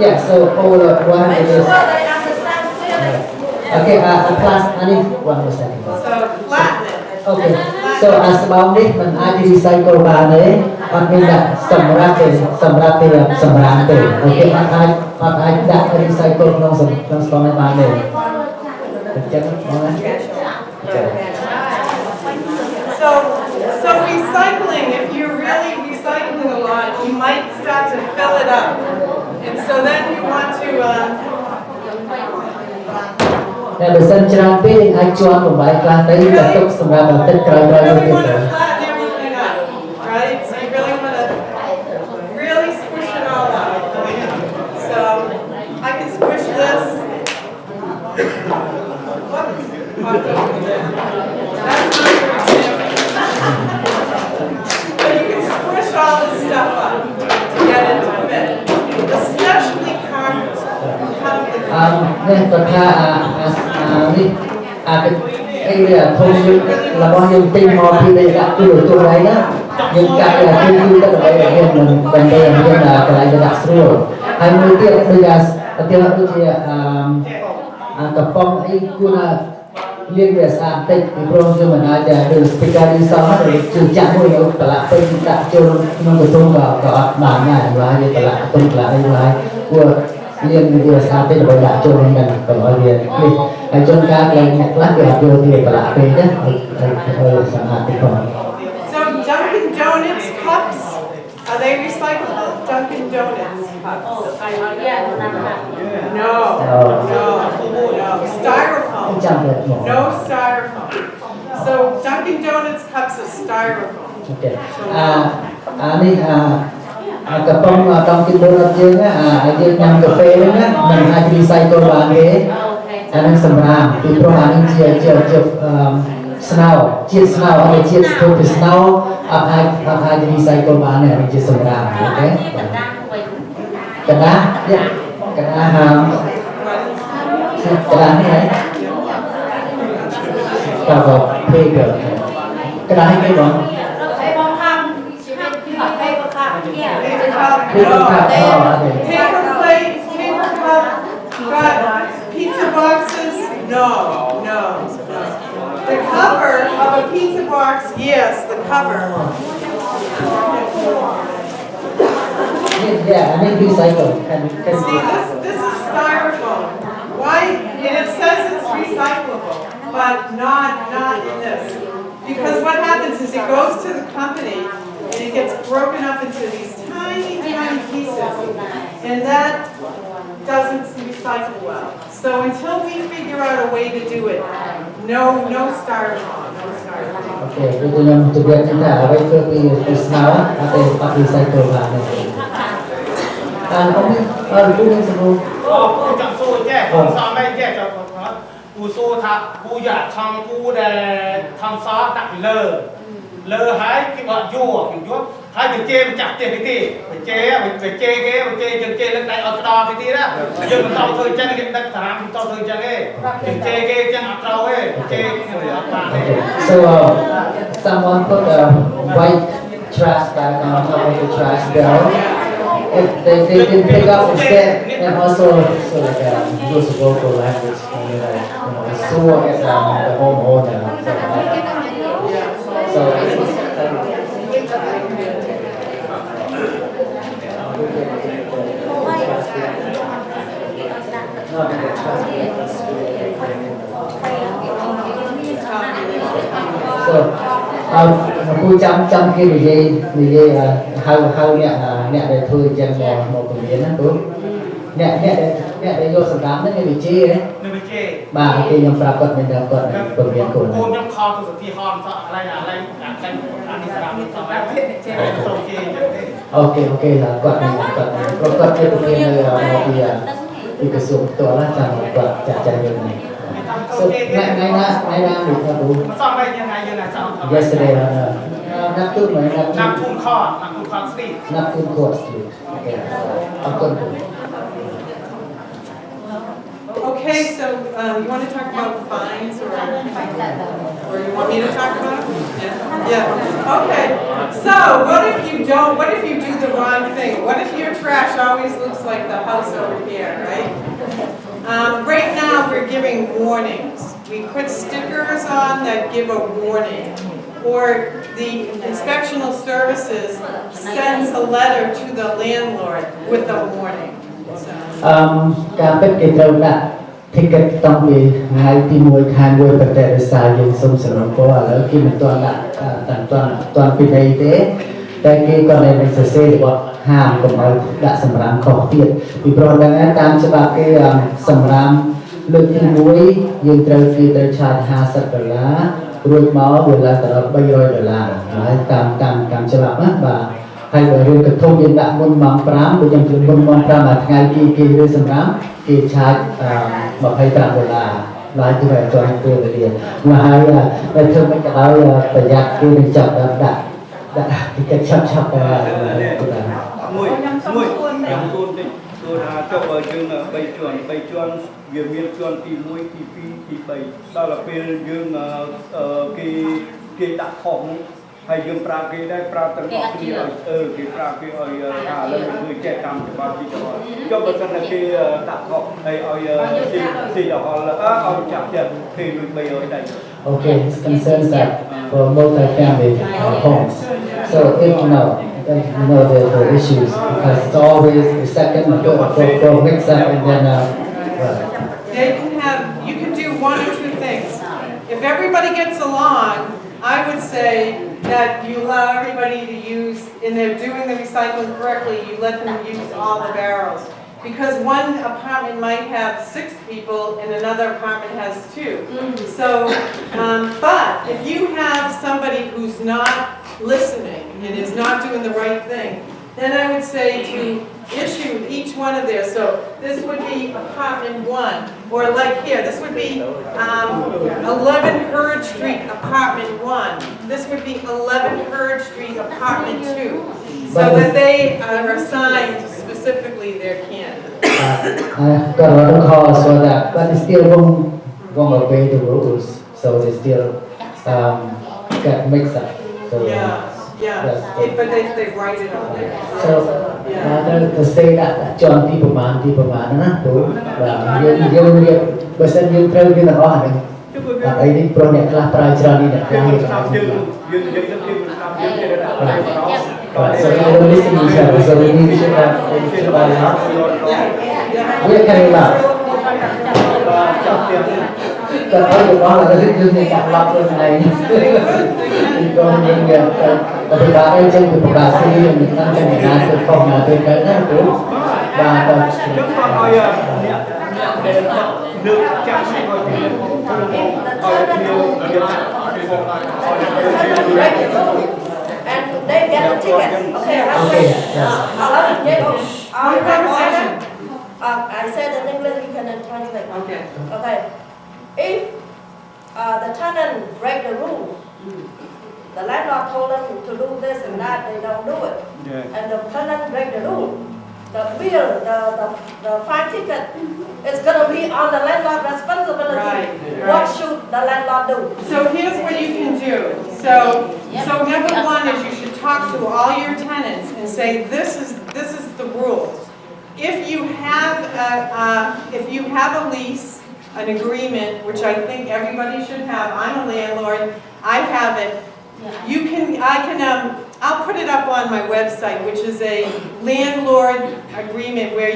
Yeah, so all one is okay. Plus, I need 1 more second. So flatten it. Okay. So as about this, when I recycle បានទេអត់មានដាក់សម្រាប់ទេសម្រាប់ទេអូខេអត់អាចដាក់ recycle ក្នុងស្បង់នេះបានទេអញ្ចឹងបងណា So recycling, if you're really recycling a lot, you might start to fill it up. And so then you want to តែបើសិនច្រើនពេកអាចជន់បំបាយខ្លះទៅតែទុកសម្រាប់ទឹកក្រោយៗទៅទៀត Right? So you really want to really squish it all out. So I can squish this. That's not but you can squish all this stuff up to get it to fit. Especially carpet. នេះគាត់ថានេះអីវាធំរបស់យើងទិញមកពីដីដាក់ទូដៃណាយើងកាត់ទៅគឺទៅដើម្បីឲ្យយើងមិនបន្តមានកន្លែងដាក់ស្រួលហើយមួយទៀតដូចថាឧទាហរណ៍ដូចជាកំប៉ុងអីគួរលាងវាស្អាតតិចពីព្រោះយើងមិនអាចទៅ speaker នេះសោះហើយជឿចាក់មួយយកប្រឡាក់ពេញដាក់ចូលក្នុងកន្ទង់ក៏អត់បានដែរហើយយើងប្រឡាក់កន្ទង់ប្រឡាក់អីហើយគួរលាងវាស្អាតតិចដើម្បីដាក់ចូលក្នុងហ្នឹងកុំឲ្យវានេះហើយជួនកាលកន្លែងអ្នកខ្លះគេអត់យកវាប្រឡាក់ពេកណាហើយស្អាតតិចផង So Dunkin' Donuts cups, are they recyclable? Dunkin' Donuts cups? No. Styrofoam. No styrofoam. So Dunkin' Donuts cups are styrofoam. Okay. នេះកំប៉ុងDunkin' Donuts យើងយើងញ៉ាំកាហ្វេហ្នឹងណាមិនអាច recycle បានទេអានឹងសម្រាប់ពីព្រោះអានឹងជាស្នោជាតិស្នោហើយជាតិស្ទូពីស្នោអត់អាច recycle បានទេអានេះជាសម្រាប់អូខេកណ្ដាស់ហាមកណ្ដាស់នេះតើបើ paper កណ្ដាស់នេះគេបង Paper plate, paper cup, but pizza boxes, no. The cover of a pizza box, yes, the cover. Yeah, I mean recycle. See, this is styrofoam. Why, and it says it's recyclable, but not in this. Because what happens is it goes to the company and it gets broken up into these tiny pieces. And that doesn't recycle well. So until we figure out a way to do it, no styrofoam, no styrofoam. Okay, itu yang untuk biar kita awal ke senawa atau pakai recycle bahan. Không biết, tôi nghe sebelum. Cô chẳng xô nhé, không sao mấy nhé cho cô xô thật, cô giả thằng cô để thằng xó đặt lơ hái cái bọn vua, hai cái chê mà chặt chê cái gì, phải chê lên đây ở to cái gì đó, giờ mình tao thôi chân cái đất thằng mình tao thôi chân ấy, chê cái chân áp trâu ấy, chê cái người áp trâu ấy. So someone put a white trash bag on top of the trash barrel. If they didn't pick up instead, and also so like use local language, sue at the homeowner. So cô chăm cái gì hao nè để thôi chân một cái miếng đó tôi nè để vô sản phẩm đó cái vị trí ấy bà cái nhom pra cột mình đang cột cái miếng của nó. Cô nhom kho từที่ hòm saoอะไรอันนี้สามนี่สองแล้วโอเค Ok là cột cái miếng này một cái cái dụngตัวละจังกดจัดเงินnày. So ngày na được theo đủ. มันซ่อมได้ยังไงซ่อม Yesterdayนับตุ้มไหมนับ น้ำทุ่นคอสตรีท นับตุ้มขวดสตรีทโอเคเอาต้น Okay, so you want to talk about fines or you want me to talk about it? Yeah. Okay. So what if you do the wrong thing? What if your trash always looks like the house over here, right? Right now we're giving warnings. We put stickers on that give a warning. Or the inspectional services sends a letter to the landlord with a warning. การเป็นกิจกรรมน่ะที่เกิดต้องมีงานที่มวยคานมวยประเทศสายยังสมสนองเพราะว่าแล้วที่มันตัวน่ะตอนปีนี้แต่ที่ก็ในเป็นเสียว่าห้ามกับเอาดักสำรามของเตี้ยมีโปรดังนั้นตามฉบับที่สำรามเลือกที่มวยยังเตรียมชาร์จ$50รวมหมอเวลาตลอด$300ตามฉบับนะบ่าให้เรื่องกระทบยังดักบนมังปรามโดยยังถึงบนมังปรามไงกี่เรื่องสำรามกี่ชาร์จมาให้$3หลายที่แบบจอยตัวเรียนมาให้ในเทอมไม่จะเอาประหยัดที่เป็นจับดักที่จะชับមួយខ្ញុំសូមតិចគឺថាចុះបើយើង3ជាន់វាមានជាន់ទី1ទី2ទី3ដល់ពេលយើងគេដាក់ខុសហើយយើងប្រើគេដែរប្រើទាំងអស់គ្នាគេប្រើគេឲ្យថាឥឡូវធ្វើចែកតាមច្បាប់ទីទៅចុះបើសិនតែគេដាក់ខុសហើយឲ្យទីដល់ឲ្យចាប់ទៀតគេលុយ300ដែរ Okay, this concerns that for multi-family homes. So if you know the issues because it's always the second or third mix up and then you can do one or two things. If everybody gets along, I would say that you allow everybody to use, and they're doing the recycling correctly, you let them use all the barrels. Because one apartment might have 6 people and another apartment has 2. So, but if you have somebody who's not listening and is not doing the right thing, then I would say to issue each one of theirs. So this would be apartment 1, or like here, this would be 11 Hurd Street, apartment 1. This would be 11 Hurd Street, apartment 2. So that they are assigned specifically their can. got a lot of calls for that, but they still won't obey the rules, so they still get mixed up. So, But they write it on there. So to say that John people man ណា đúng và dương bởi sân dương trâu như là có hẳn អីនេះព្រោះអ្នកខ្លះប្រើច្រើននេះអ្នកខ្លះ យើង នេះ ឆ្នាំយើងយើងនិយាយទៅពីឆ្នាំយើងគេដាក់បា So you don't listen to each other. So we need to we're coming up. តែអត់របស់เราគឺមានការឡប់ខ្លួនឯងពីកូនយើងទៅប្រកាសអីចឹងពីប្រកាសស៊ីមិនដឹងតែណាទៅខុសណាទៅកើតណាគ្រូបាទទៅ យើងខំឲ្យអ្នកដែលលើកចាស់ឲ្យពីឲ្យ And they get the tickets. Okay, I said in English, you can translate. Okay. If the tenant break the rule, the landlord told them to do this and that, they don't do it. And the tenant break the rule. The bill, the fine ticket is going to be on the landlord's responsibility. Right. What should the landlord do? So here's what you can do. So number one is you should talk to all your tenants and say, this is the rules. If you have a lease, an agreement, which I think everybody should have, I'm a landlord, I have it. I'll put it up on my website, which is a landlord agreement where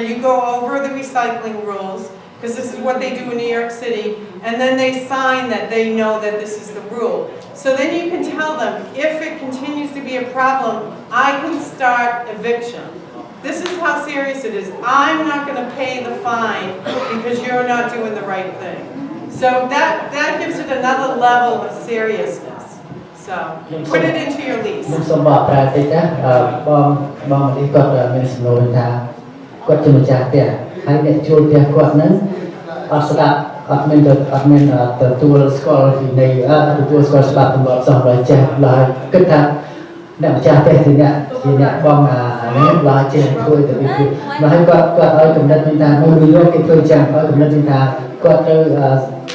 you go over the recycling rules, because this is what they do in New York City, and then they sign that they know that this is the rule. So then you can tell them, if it continues to be a problem, I can start eviction. This is how serious it is. I'm not going to pay the fine because you're not doing the right thing. So that gives it another level of seriousness. So put it into your lease. ខ្ញុំសូមបកប្រែតិចណាបងនេះគាត់មានសំណួរថាគាត់ជាម្ចាស់ផ្ទះហើយអ្នកជួលផ្ទះគាត់ហ្នឹងអត់ស្ដាប់អត់មានទទួលស្គាល់ពីនៃទទួលស្គាល់ច្បាប់ទម្លាប់សោះដោយចេះឡើយគិតថាអ្នកម្ចាស់ផ្ទះជាអ្នកបងនេះឡើយចេះធ្វើទៅពីហើយគាត់ឲ្យកំណត់មានថានៅញូវយ៉កគេធ្វើចឹងឲ្យកំណត់មានថាគាត់ទៅ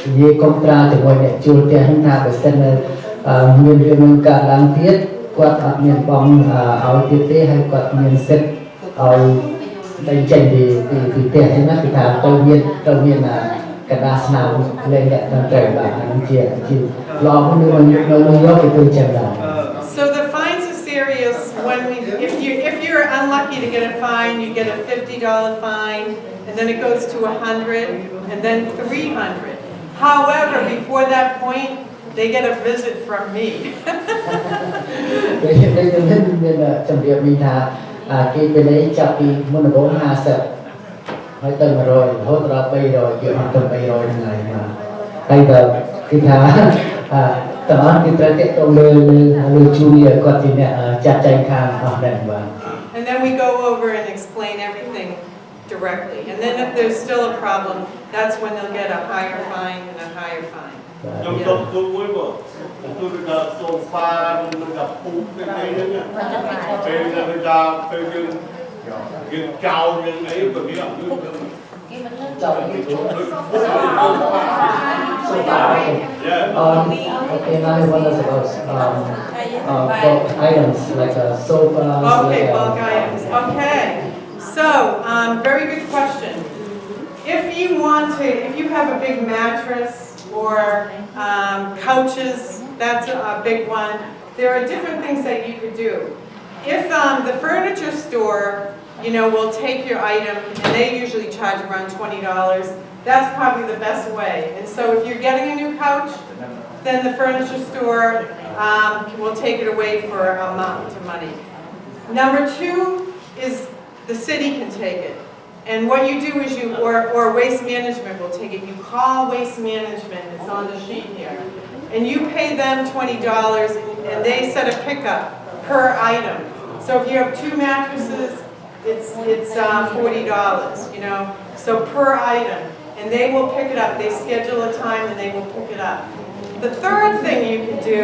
និយាយកុំត្រាជាមួយអ្នកជួលផ្ទះហ្នឹងថាបើសិនមានរឿងនឹងកើតឡើងទៀតគាត់អត់មានបងឲ្យទៀតទេហើយគាត់មានសិទ្ធិឲ្យដេញចេញពីផ្ទះហ្នឹងណាគឺថាទៅមានកណ្ដាលស្នាមលេងអ្នកត្រឹមត្រូវបាទហ្នឹងជាឡងនៅយកគេធ្វើចឹងដែរ So the fines are serious when if you're unlucky to get a fine, you get a $50 fine, and then it goes to $100, and then $300. However, before that point, they get a visit from me. ជំរាបមានថាគេពេលនេះចាប់ពីមុនដំបូង50ហើយទៅ100រហូតដល់300យកមកទៅ300ថ្ងៃបាទហើយដល់គឺថាទាំងអស់គឺត្រូវតាក់ទងលើជួយគាត់ជាអ្នកចាត់ចែងខាងអស់ដែរបាទ And then we go over and explain everything directly. And then if there's still a problem, that's when they'll get a higher fine and a higher fine. ខ្ញុំទៅទូមួយបងទូដល់សូហ្វានឹងដល់ពូពេលហ្នឹងពេលទៅដល់ពេលយើងចោលយើងអីបើវាអត់យល់ចោលគេចូលso far okay now you want us about bulk items like sofas okay bulk items okay so very good question if you have a big mattress or couches, that's a big one. There are different things that you could do. If the furniture store, will take your item, and they usually charge around $20, that's probably the best way. And so if you're getting a new couch, then the furniture store will take it away for an amount of money. Number two is the city can take it. And what you do is or waste management will take it. You call waste management, it's on the sheet here. And you pay them $20 and they set a pickup per item. So if you have 2 mattresses, it's $40, so per item. And they will pick it up. They schedule a time and they will pick it up. The third thing you can do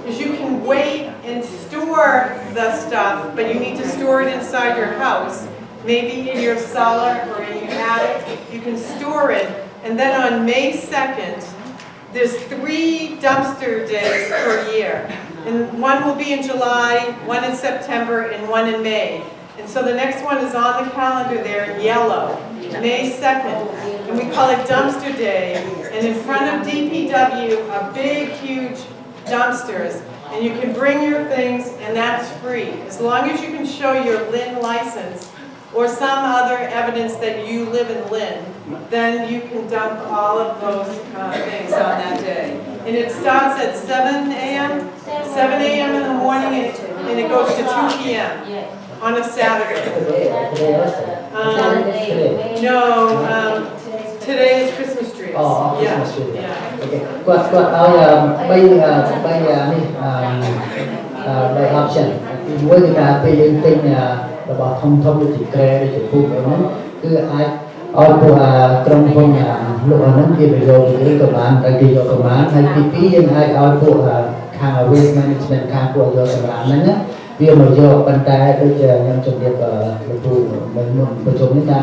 is you can wait and store the stuff, but you need to store it inside your house. Maybe in your cellar or in your attic, you can store it. And then on May 2nd, there's 3 dumpster days per year. And one will be in July, one in September, and one in May. And so the next one is on the calendar there in yellow, May 2nd. and we call it Dumpster Day. And in front of DPW are big, huge dumpsters, and you can bring your things, and that's free. As long as you can show your Lynn license or some other evidence that you live in Lynn, then you can dump all of those things on that day. And it starts at 7 a.m., 7 a.m. in the morning, and it goes to 2 p.m. on a Saturday. No, today is Christmas trees. Oh, Yeah, Christmas tree. yeah. Okay. Quạt ao bây by option. Với người ta bây giờ tin là bảo thông thông được chỉ kê để chỉ phụ cái nó cứ ai ở của trong phong lúc nó kia bây giờ thì cái công an cái gì cho công an hay tí nhưng ai ở của hàng waste management hàng của do công anហ្នឹងវាមកយកប៉ុន្តែដូចខ្ញុំជម្រាបលោកគ្រូមិនប្រជុំនេះថា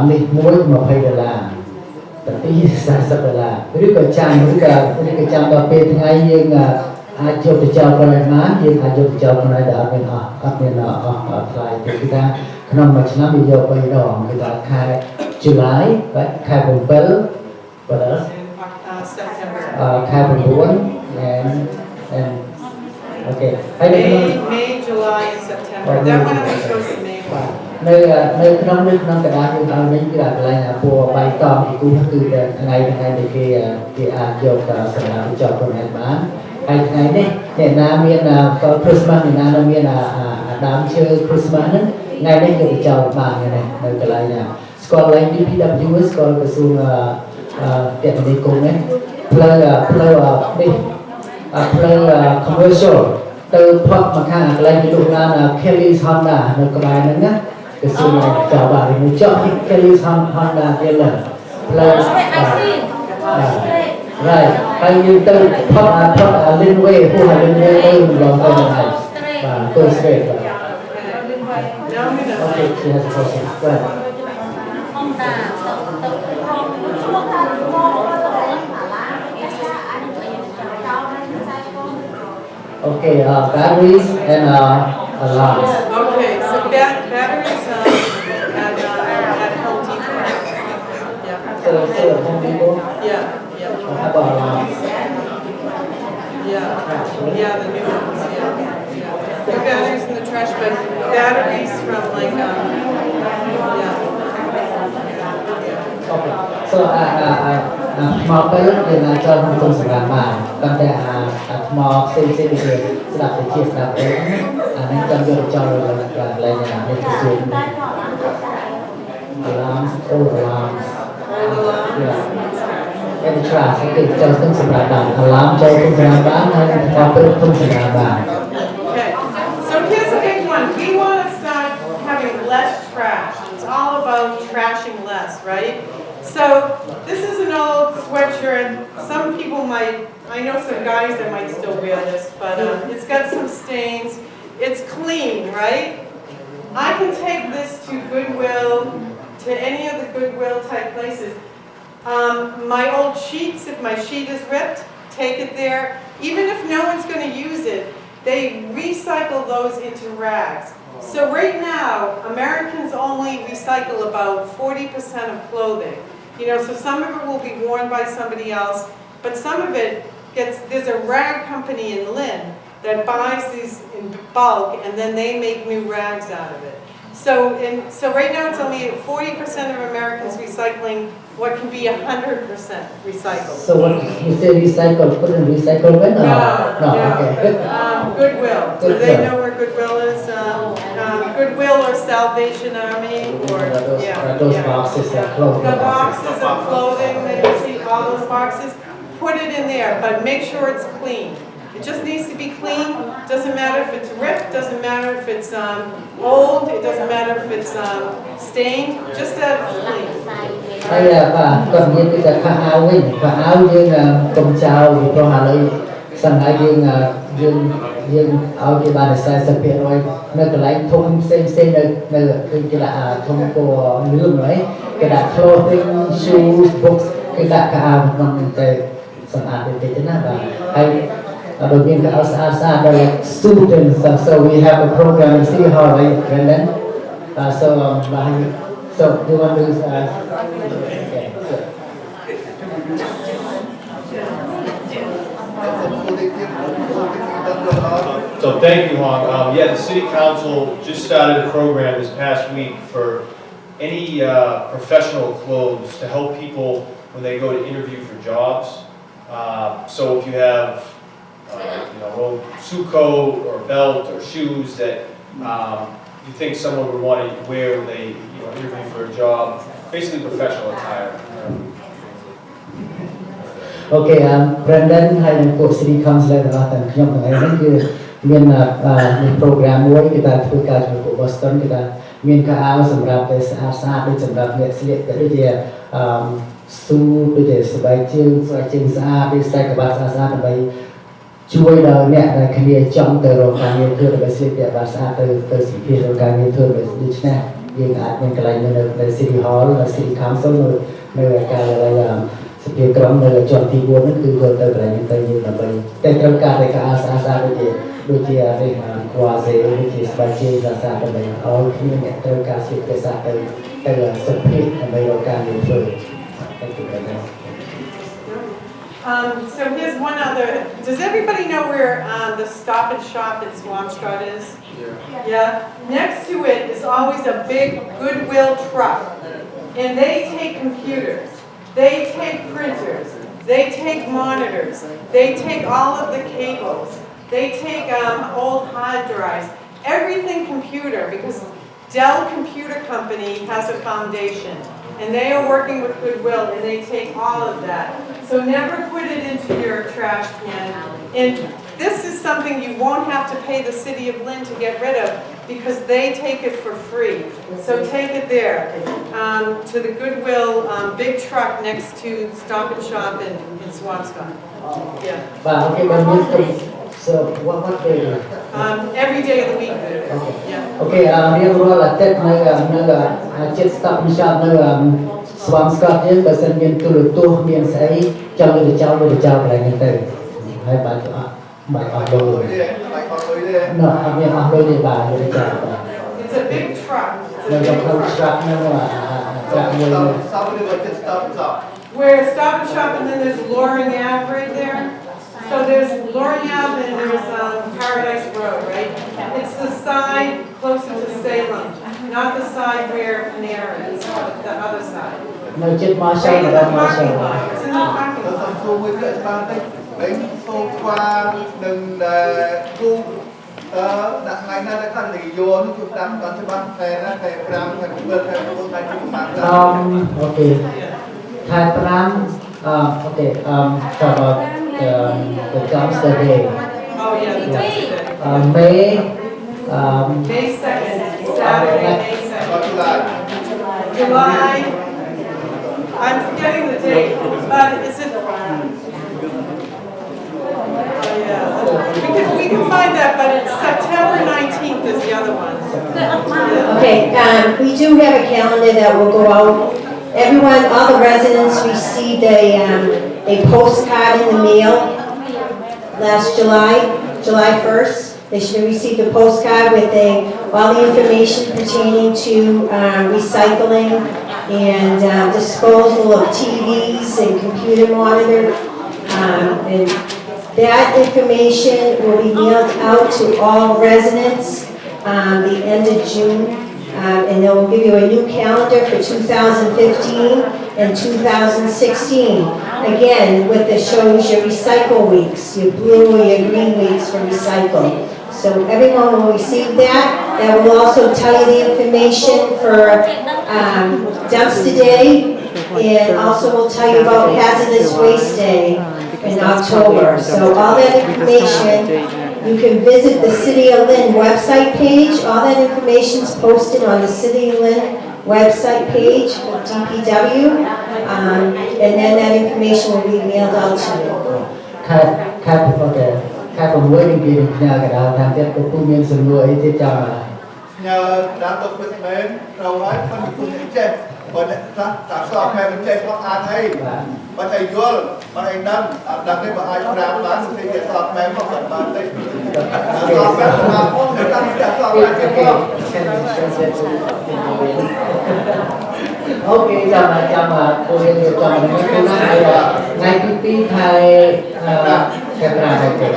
នេះមួយ$20តែពី$40ឬក៏ចាំឬក៏ចាំដល់ពេលថ្ងៃយើងអាចយកទៅចោលប៉ុណ្ណេះបានយើងអាចយកទៅចោលប៉ុណ្ណេះដែលអត់មានថ្លៃទេគឺថាក្នុងមួយឆ្នាំវាយក3ដងគឺថាខែ July ខែ7 what else September. ខែ9 and okay May, July, and September. That one only shows the May one. នៅក្នុងកណ្ដាលយើងឲ្យវិញគឺកន្លែងពណ៌បៃតងទីគូគឺថ្ងៃដែលគេអាចយកសម្រាប់ចោលខ្លួនឯងបានហើយថ្ងៃនេះអ្នកណាមាន Christmas អ្នកណាមានដើមឈើ Christmas ហ្នឹងថ្ងៃនេះយកទៅចោលបាននៅកន្លែងស្គាល់ឡើង DPW ស្គាល់ក្រសួងពាក់ព័ន្ធនេះគុំនេះផ្លូវនេះផ្លូវ commercial ទៅផុតមកខាងកន្លែងលោកណា Kelly's Honda នៅក្បែរហ្នឹងណាក្រសួងចោលបាននេះចោល Kelly's Honda ទៀតលើផ្លូវright ហើយយើងទៅផុតLynn Way ពួក Lynn Way ទៅម្ដងទៅហើយបាទទៅ straight បាទ Okay, she has a question. Go ahead. Okay, batteries and alarms. Okay, so batteries at Home Depot. Yeah. So Home Depot. Yeah, yeah. How about alarms? Yeah, the new ones, yeah. New batteries in the trash, but batteries from like, yeah. Okay. So ថ្មពេលយើងចូលក្នុងគុំសម្រាប់បានប៉ុន្តែថ្មផ្សេងៗទៀតស្ដាប់ទៅជាស្ដាប់ទៅហ្នឹងចាំយកទៅចោលកន្លែងនេះទៅសួរ alarms all alarms yeah and the trash គេចូលក្នុងសម្រាប់បាន alarm ចូលក្នុងសម្រាប់បានហើយថ្មពេលក្នុងសម្រាប់បាន Okay, so here's a big one. We want to start having less trash. It's all about trashing less, right? So this is an old sweatshirt. Some people might, I know some guys that might still wear this, but it's got some stains. It's clean, right? I can take this to Goodwill, to any of the Goodwill type places. My old sheets, if my sheet is ripped, take it there. Even if no one's going to use it, they recycle those into rags. So right now, Americans only recycle about 40% of clothing. You know, so some of it will be worn by somebody else, but some of it there's a rag company in Lynn that buys these in bulk and then they make new rags out of it. So right now it's only 40% of Americans recycling what can be 100% recycled. So when you say recycle, put in recycle bin or No. Okay. Goodwill. Do they know where Goodwill is? Goodwill or Salvation Army or those boxes of clothing. The boxes of clothing that you see, all those boxes, put it in there, but make sure it's clean. It just needs to be clean. Doesn't matter if it's ripped. Doesn't matter if it's old. It doesn't matter if it's stained. Just that it's clean. ហើយគាត់និយាយពីតែខោអាវវិញខោអាវយើងកុំចោលពីព្រោះឥឡូវសង្ឃយើងឲ្យគេបាន40% នៅកន្លែងធំផ្សេងនៅគឺគេដាក់ធំពណ៌លឿងហើយគេដាក់ clothing shoes books គេដាក់ខោអាវក្នុងទៅសម្អាតតិចណាបាទហើយដូចមានខោអាវស្អាតដល់ students so we have a program in City Hall right Brendan so you want to okay So thank you, Hong. Yeah, the city council just started a program this past week for any professional clothes to help people when they go to interview for jobs. So if you have, old suit coat or belt or shoes that you think someone would want to wear when they interview for a job, basically professional attire. Okay, Brendan ហើយនឹងពួក City Council ទាំងអស់ទាំងខ្ញុំទាំងឯងហ្នឹងគឺមាន program មួយគេថាធ្វើការជាមួយពួក Boston គេថាមានការអាវសម្រាប់តែស្អាតៗដូចសម្រាប់អ្នកស្លៀកដូចជាស៊ូដូចជាស្បែកជើងស្អាតដូចខ្សែក្បាច់ស្អាតៗដើម្បីជួយដល់អ្នកដែលគ្នាចង់ទៅរកការងារធ្វើដើម្បីស្លៀកពាក់បានស្អាតទៅសិទ្ធិរកការងារធ្វើដូច្នេះយើងអាចមានកន្លែងនៅ City Hall នៅ City Council នៅការិយាល័យសភាក្រុងនៅជាន់ទី4ហ្នឹងគឺចូលទៅកន្លែងហ្នឹងទៅយើងដើម្បីតែត្រូវការតែការស្អាតៗដូចជាខ្វះសេដូចជាស្បែកជើងស្អាតៗដើម្បីឲ្យគ្នាអ្នកត្រូវការស្លៀកពាក់ស្អាតទៅសុខភាពដើម្បីរកការងារធ្វើ Thank you very much. So here's one other. Does everybody know where the Stop and Shop in Swampscott is? Yeah. Next to it is always a big Goodwill truck, and they take computers, they take printers, they take monitors, they take all of the cables, they take old hard drives, everything computer, because Dell Computer Company has a foundation. And they are working with Goodwill, and they take all of that. So never put it into your trash can. And this is something you won't have to pay the city of Lynn to get rid of, because they take it for free. So take it there, to the Goodwill big truck next to Stop and Shop in Swampscott. Yeah. Wow, okay, so what day? Every day of the week. Okay. Yeah. Okay, រៀងរាល់អាទិត្យនៅចិត្ត Stop and Shop នៅ Swampscott យើងបើសិនមានទូរទស្សន៍មានស្អីចង់ទៅចោលកន្លែងហ្នឹងទៅហើយបាទអស់លុយនោះអត់មានអស់លុយទេបាទទៅចោល It's a big truck.នៅក្នុង truck ហ្នឹងtruck មួយ Where Stop and Shop, and then there's Loring Ave right there. So there's Loring Ave and there's Paradise Road, right? It's the side closer to Salem, not the side where Panera is, but the other side.នៅចិត្តមកឆៅ Right in នៅ the មកឆៅ parking lot. It's in the parking lot. ដាក់ថ្ងៃណាតែខាងនយោនោះជួបតាមបានច្បាស់ខែណាខែ5ខែ7ខែ9ខែ9ខែជិះប្រហែល អូខេខែ5អូខេabout the dumpster day Oh yeah, the dumpster day. May May 2nd, Saturday, May 2nd. July, I'm forgetting the date, but is it? Oh yeah, we can find that, but it's September 19th is the other one. Okay, we do have a calendar that will go out. Everyone, all the residents received a postcard in the mail last July 1st. They should have received a postcard with all the information pertaining to recycling and disposal of TVs and computer monitors. And that information will be mailed out to all residents the end of June. And they will give you a new calendar for 2015 and 2016. Again, with the shows your recycle weeks, your blue or your green weeks for recycle. So everyone will receive that. That will also tell you the information for dumpster day, and also will tell you about hazardous waste day in October. So all that information, you can visit the City of Lynn website page. All that information is posted on the City of Lynn website page for DPW, and then that information will be mailed out to you. ខែ6នេះគេនឹងផ្ញើកណ្ដាលតាមទៀតក៏ពុំមានសំណួរអីទៀតចង់ ញ៉ាដាក់ទៅពិតមែនត្រូវហើយប៉ុន្តែគុំចេះបើអ្នកខ្លះតាស្អប់តែមិនចេះគាត់អាចអីបើតែយល់បើឯដឹងអត់ដឹងទេបើអាចប្រាប់បានទៅគេស្អប់មែនមកបានទេស្អប់មែនមកផងតែតាមស្អប់មែនទេផង ok chào cô Liên chào mọi người hôm nay ngày PP thay camera này kể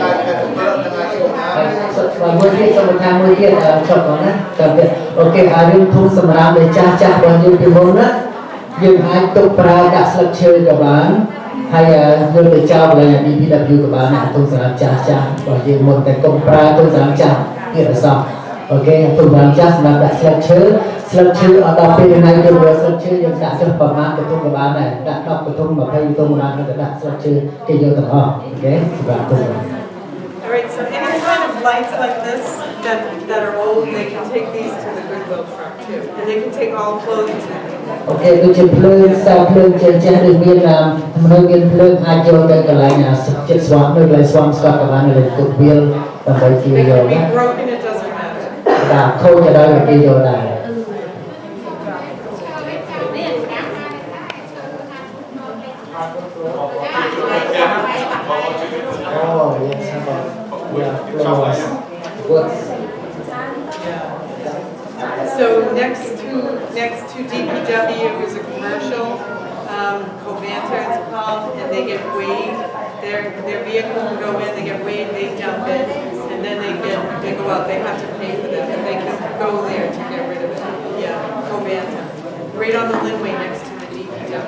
và môi tiết trong một tháng môi tiết chọn nó nè đặc biệt ok riêng thông sầm ram để cha bao nhiêu cái món đó nhưng hai tục pra đã sắp chơi các bạn hay dương để trao lại BBW các bạn này thông sầm ram cha bao nhiêu một cái công pra thông sầm ram cha hiện là sao ok thông sầm ram cha sầm đã sắp chơi ở đâu bên này được rồi sắp chơi nhưng đã cho phần mát cái thông các bạn này đã đọc cái thông mà hay thông mà đã sắp chơi cái vô tập hợp ok và thông Alright, so any kind of lights like this that are old, they can take these to the Goodwill truck too. And they can take all clothing to them. ok tôi chỉ plug sao plug trên đường biên làm nơi biên plug hai chỗ tới cái này là chất swap nơi lại swap các bạn này cục biên tầm bảy They kilo can đó be broken, it doesn't matter. đã thôi cho đây là kilo này oh yes flowers woods So next to DPW is a commercial, Covanta it's called, and they get weighed. Their vehicle can go in, they get weighed, they jump in, and then they go out. They have to pay for them, and they can go there to get rid of it. Yeah, Covanta, right on the Linway next to the DPW.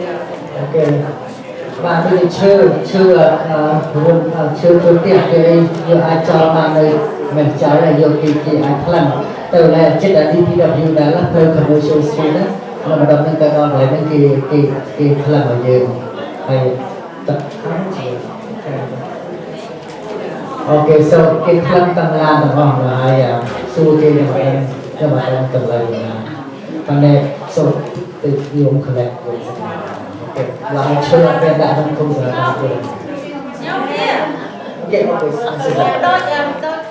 Yeah. ok và bây giờ chưa tiệc cái giờ ai cho mà nơi mình cháu là giờ kỳ ai lần từ là chết đã DPW đã là thuê commercial street đó là mà đồng cái con lại những cái lần ở giờ hay tập ok so cái lần tăng lan là ngon là ai xua cái này mà em nhưng mà em từng lời là phần này so the yung collect là chưa bên đại không giờ nào rồi cái một cái đôi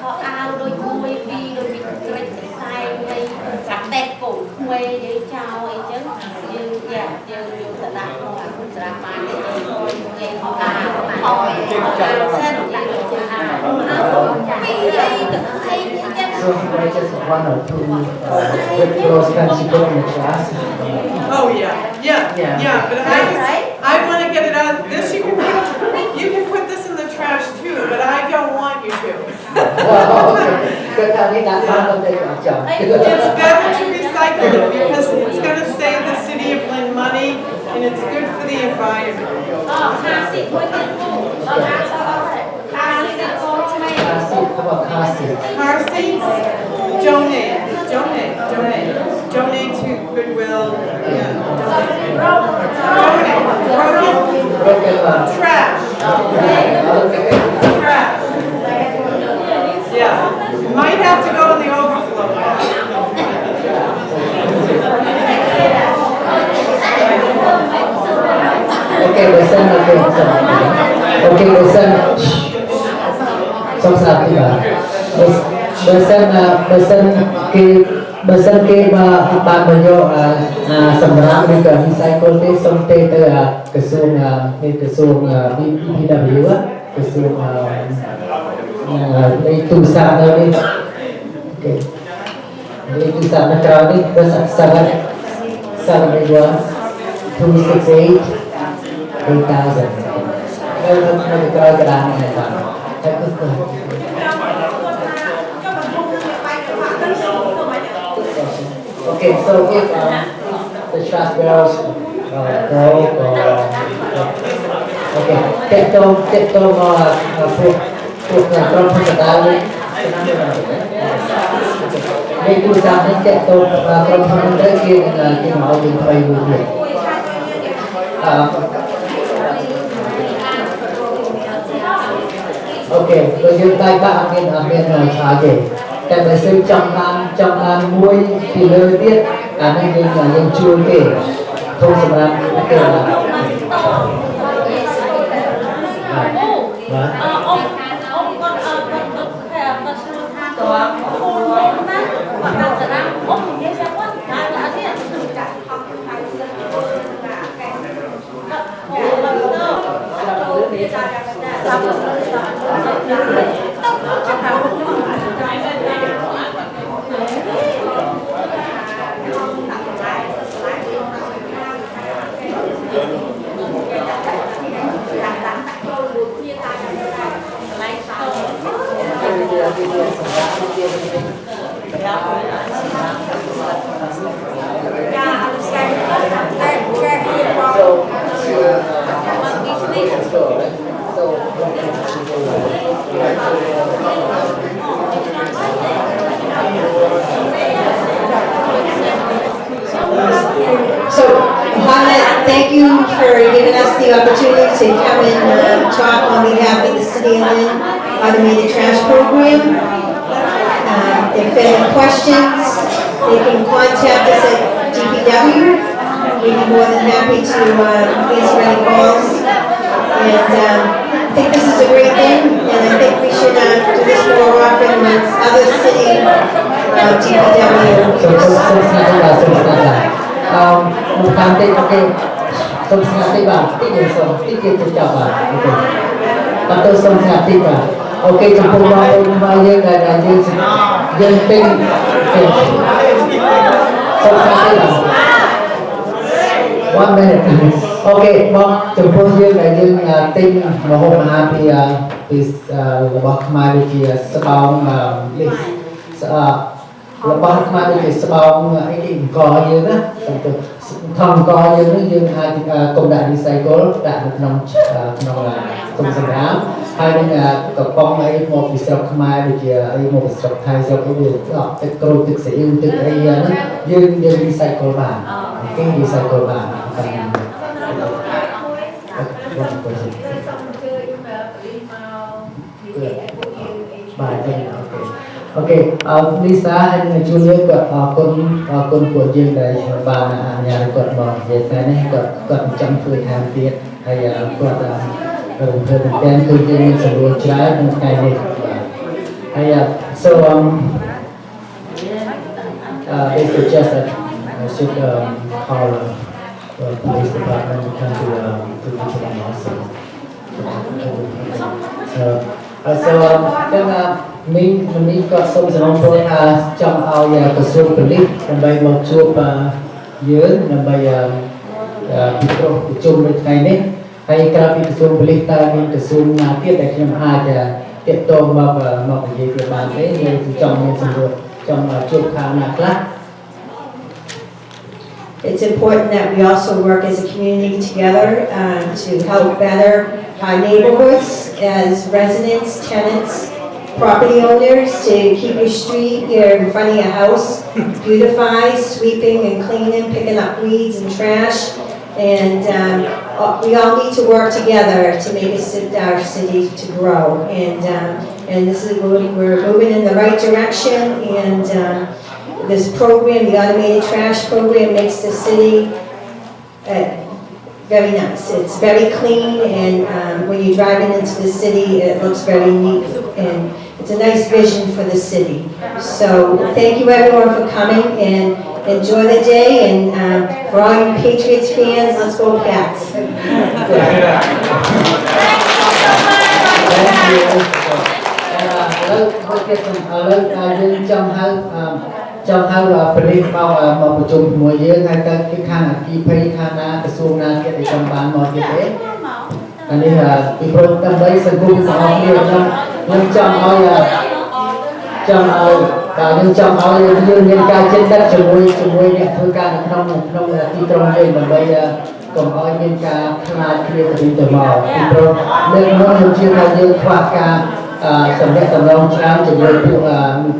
họ ao đôi môi vi đôi bị cái sai đây cắt tẹt cổ quay để chào ấy chứ như tự đặt họ cũng sẽ làm bài để thôi vậy họ hỏi xem lại so I just one or two with those fancy book in the class. Oh yeah. But I want to get it out. This you can put this in the trash too, but I don't want you to. It's better to recycle it because it's going to save the city of Lynn money and it's good for the environment. Car seats, donate to Goodwill. Yeah, donate. Trash. Yeah, might have to go in the overflow. Okay, listen. Okay, listen. Xong sạch đi bà. Bớt cái mà bạn bây giờ sầm rám đi cả recycle cái xong tê tới cái xuồng BPW á cái xuồng đây tu sạp đâu đi. Okay. Đây tu sạp nó cao đi bớt sạp bây giờ 268 8,000. Nó cao cái đàn này bạn. Okay, so if the trash barrels broke or okay, take them put from the down. They do something take them from the kia máu thì phải vui vẻ. Okay, bây giờ tay bạn bên trái kì. Tại bởi sự trong ngàn muối thì lời biết nên là những chua kể không sẽ làm kể là Hong Net, thank you for giving us the opportunity to come and talk on behalf of the City of Lynn Automated Trash Program. If they have questions, they can contact us at DPW. We'd be more than happy to answer any calls. And I think this is a great thing, and I think we should do this more often with other city DPW. Một tháng tết ok, xong sáng tết vào, tết đến xong, tết kia tôi chào vào, ok. Và tôi xong sáng tết vào, ok, trong hôm nay bao nhiêu là dân tinh, xong sáng tết vào. 1 minute, ok, bác, trong hôm nay là dân tinh mà hôm nay thì bác mai thì sẽ bao lịch,របស់ខ្មែរដូចជាស្បោងអីគេអង្គយើងណាថងអង្គយើងនឹងយើងអាចកុំដាក់ recycle ដាក់នៅក្នុងគុំសម្រាប់ហើយនឹងកំប៉ុងអីមកពីស្រុកខ្មែរដូចជាអីមកពីស្រុកថៃស្រុកអីវាទឹកក្រូចទឹកស្អ៊ីវទឹកអីហ្នឹងយើង recycle បានគេ recycle បានបាទទេអូខេលីសាហើយនឹងជូនយើងគាត់អរគុណពួកយើងដែលបានអនុញ្ញាតគាត់មកនិយាយតែនេះគាត់ចង់ជួយថែមទៀតហើយគាត់រំភើបមែនទែនគឺយើងមានសម្រួលច្រើនក្នុងថ្ងៃនេះហើយ so they suggest that I should call the police department to come to them also so នេះក៏សូមសំណូមពរថាចង់ឲ្យក្រសួងប៉ូលីសដើម្បីមកជួបយើងដើម្បីពិគ្រោះប្រជុំនៅថ្ងៃនេះហើយក្រៅពីក្រសួងប៉ូលីសតើមានក្រសួងណាទៀតដែលខ្ញុំអាចទាក់ទងមកនិយាយទៅបានទេយើងចង់មានសម្រួលចង់ជួបខាងណាខ្លះ It's important that we also work as a community together to help better our neighborhoods as residents, tenants, property owners, to keep your street, in front of your house beautified, sweeping and cleaning, picking up weeds and trash. And we all need to work together to make our city to grow. And this is we're moving in the right direction. And this program, the automated trash program, makes the city very nice. It's very clean, and when you're driving into the city, it looks very neat, and it's a nice vision for the city. So thank you everyone for coming, and enjoy the day. And for all you Patriots fans, let's go Pats. Thank you. Trong hai belief មកប្រជុំជាមួយយើងហើយតើគឺខាងអគិភ័យខាងណាក្រសួងណាទៀតដែលចង់បានមកទៀតទេអានេះពីព្រោះដើម្បីសង្គមរបស់គ្នាខ្ញុំចង់ឲ្យយើងមានការចិត្តដឹកជាមួយអ្នកធ្វើការនៅក្នុងទីក្រុងយើងដើម្បីកុំឲ្យមានការខ្លាចគ្នាទៅវិញទៅមកពីព្រោះនៅក្នុងខ្ញុំជឿថាយើងខ្វះការសម្រាប់តំណងច្រើនជាមួយពួក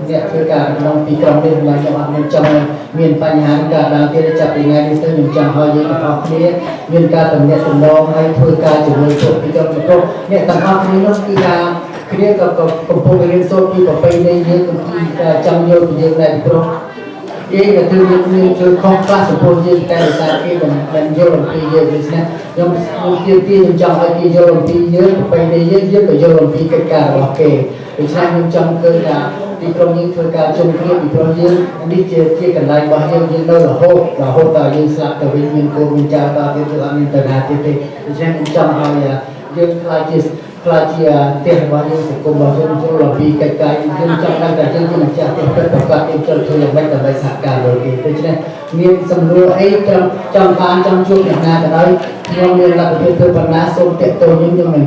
អ្នកធ្វើការក្នុងទីក្រុងនេះមកខ្ញុំអត់មានចង់មានបញ្ហាកើតឡើងទៀតចាប់ពីថ្ងៃនេះទៅខ្ញុំចង់ឲ្យយើងទាំងអស់គ្នាមានការតំណែងតំណងហើយធ្វើការជាមួយពួកទីក្រុងព្រោះអ្នកទាំងអស់គ្នានោះគឺថាគ្នាក៏កំពុងរៀនសូត្រពីប្រពៃណីយើងកំពុងចង់យល់ពីយើងដែរព្រោះគេក៏គឺមានជួយខុសខ្លះចំពោះយើងតែដោយសារគេមិនយល់អំពីយើងដូច្នេះខ្ញុំចង់ឲ្យគេយល់អំពីយើងប្រពៃណីយើងក៏យល់អំពីកិច្ចការរបស់គេដូច្នេះខ្ញុំចង់ឃើញថាទីក្រុងយើងធ្វើការជុំគ្នាពីព្រោះយើងនេះជាកន្លែងរបស់យើងនៅរហូតដល់យើងស្លាប់ទៅវិញមានកូនមានចៅតទៀតគឺអត់មានតាណាទៀតទេដូច្នេះខ្ញុំចង់ឲ្យយើងខ្លាចជាផ្ទះរបស់យើងសង្គមរបស់យើងចូលអំពីកិច្ចការយើងចង់ដឹងថាយើងជាម្ចាស់ផ្ទះពិតប្រាកដយើងចូលធ្វើយ៉ាងម៉េចដើម្បីសហការលើគេដូច្នេះមានសំណួរអីចង់ជួបអ្នកណាក៏ដោយខ្ញុំមានលទ្ធភាពធ្វើបណ្ណាសូមតាក់ទងខ្ញុំនឹង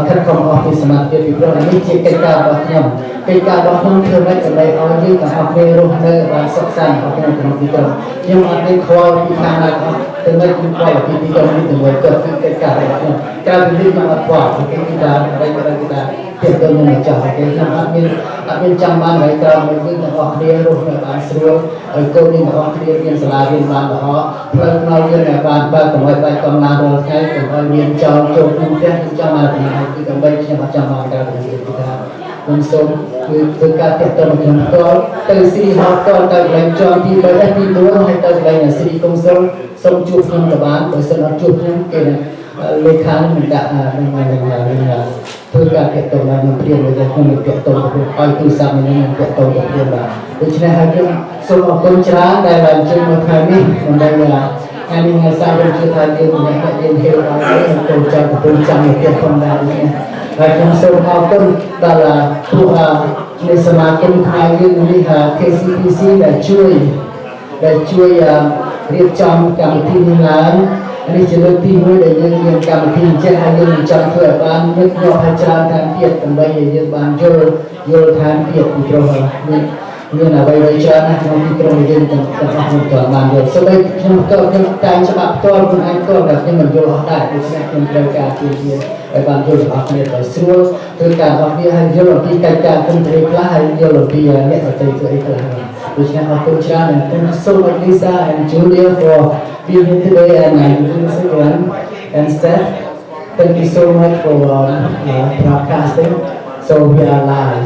ខិតខំអស់ពីសមត្ថភាពពីព្រោះនេះជាកិច្ចការរបស់ខ្ញុំធ្វើម៉េចដើម្បីឲ្យយើងទាំងអស់គ្នារស់នៅបានសុខសាន្តក្នុងទីក្រុងខ្ញុំអត់មានខ្វល់ពីខាងណាអស់ទៅនៅទីក្រុងទីក្រុងនេះទៅវិញគាត់គឺកិច្ចការរបស់ខ្ញុំការវិនិច្ឆ័យមកអត់ខ្វល់គេគឺថាអ្វីក៏ដោយគេថាទាក់ទងនឹងម្ចាស់គេខ្ញុំអត់មាន អត់មានចាំបានហើយក្រោយមកយើងទាំងអស់គ្នារស់នៅបានស្រួលហើយកូនយើងទាំងអស់គ្នារៀនសាលារៀនបានល្អផ្លូវថ្នល់យើងបានបើកកុំឲ្យបាច់កំឡានរាល់ថ្ងៃកុំឲ្យមានចោលចូលក្នុងផ្ទះខ្ញុំចាំបានពីហើយគឺដើម្បីខ្ញុំអត់ចាំបានការនិយាយពីថាខ្ញុំសូមគឺធ្វើការទាក់ទងនឹងខ្ញុំផ្ទាល់ទៅស៊ីហោផ្ទាល់ទៅកន្លែងជាន់ទី3ទី4ហើយទៅកន្លែងស៊ីកុំសុលសូមជួបខ្ញុំក៏បានបើសិនអត់ជួបខ្ញុំគេនឹងលេខានឹងដាក់នឹងធ្វើការទាក់ទងដល់ខ្ញុំព្រាមរបស់ខ្ញុំនឹងទាក់ទងទៅឲ្យទូរស័ព្ទនេះនឹងទាក់ទងទៅព្រាមបាទដូច្នេះហើយខ្ញុំសូមអរគុណច្រើនដែលបានជួយមកថ្ងៃនេះដើម្បីថ្ងៃនេះថ្ងៃសៅរ៍ខ្ញុំជឿថាយើងម្នាក់យើងហេតុដល់ខ្ញុំចូលចាំទទួលចាំមកទៀតផងដែរនេះហើយខ្ញុំសូមអរគុណដល់ពួកនៃសមាគមខ្មែរយើងនេះ KCPC ដែលជួយរៀបចំកម្មវិធីនេះឡើងនេះជាលើកទី1ដែលយើងមានកម្មវិធីអញ្ចឹងហើយយើងចង់ធ្វើឲ្យបានញឹកញាប់ហើយច្រើនតាមទៀតដើម្បីឲ្យយើងបានយល់ថែមទៀតពីព្រោះមានអ្វីៗច្រើនណាស់ក្នុងទីក្រុងយើងទាំងអស់ខ្ញុំបានយល់សូម្បីខ្ញុំក៏ខ្ញុំតែងច្បាប់ផ្ទាល់ខ្លួនឯងក៏តែខ្ញុំមិនយល់អស់ដែរដូច្នេះខ្ញុំត្រូវការជួយឲ្យបានយល់របស់គ្នាទៅស្រួលធ្វើការរបស់គ្នាហើយយល់អំពីកិច្ចការគុំត្រីខ្លះហើយយល់អំពីអ្នកដទៃធ្វើអីខ្លះដូច្នេះអរគុណច្រើនand thank you so much Lisa and Julia for being here today and everyone and Steph thank you so much for broadcasting so we are live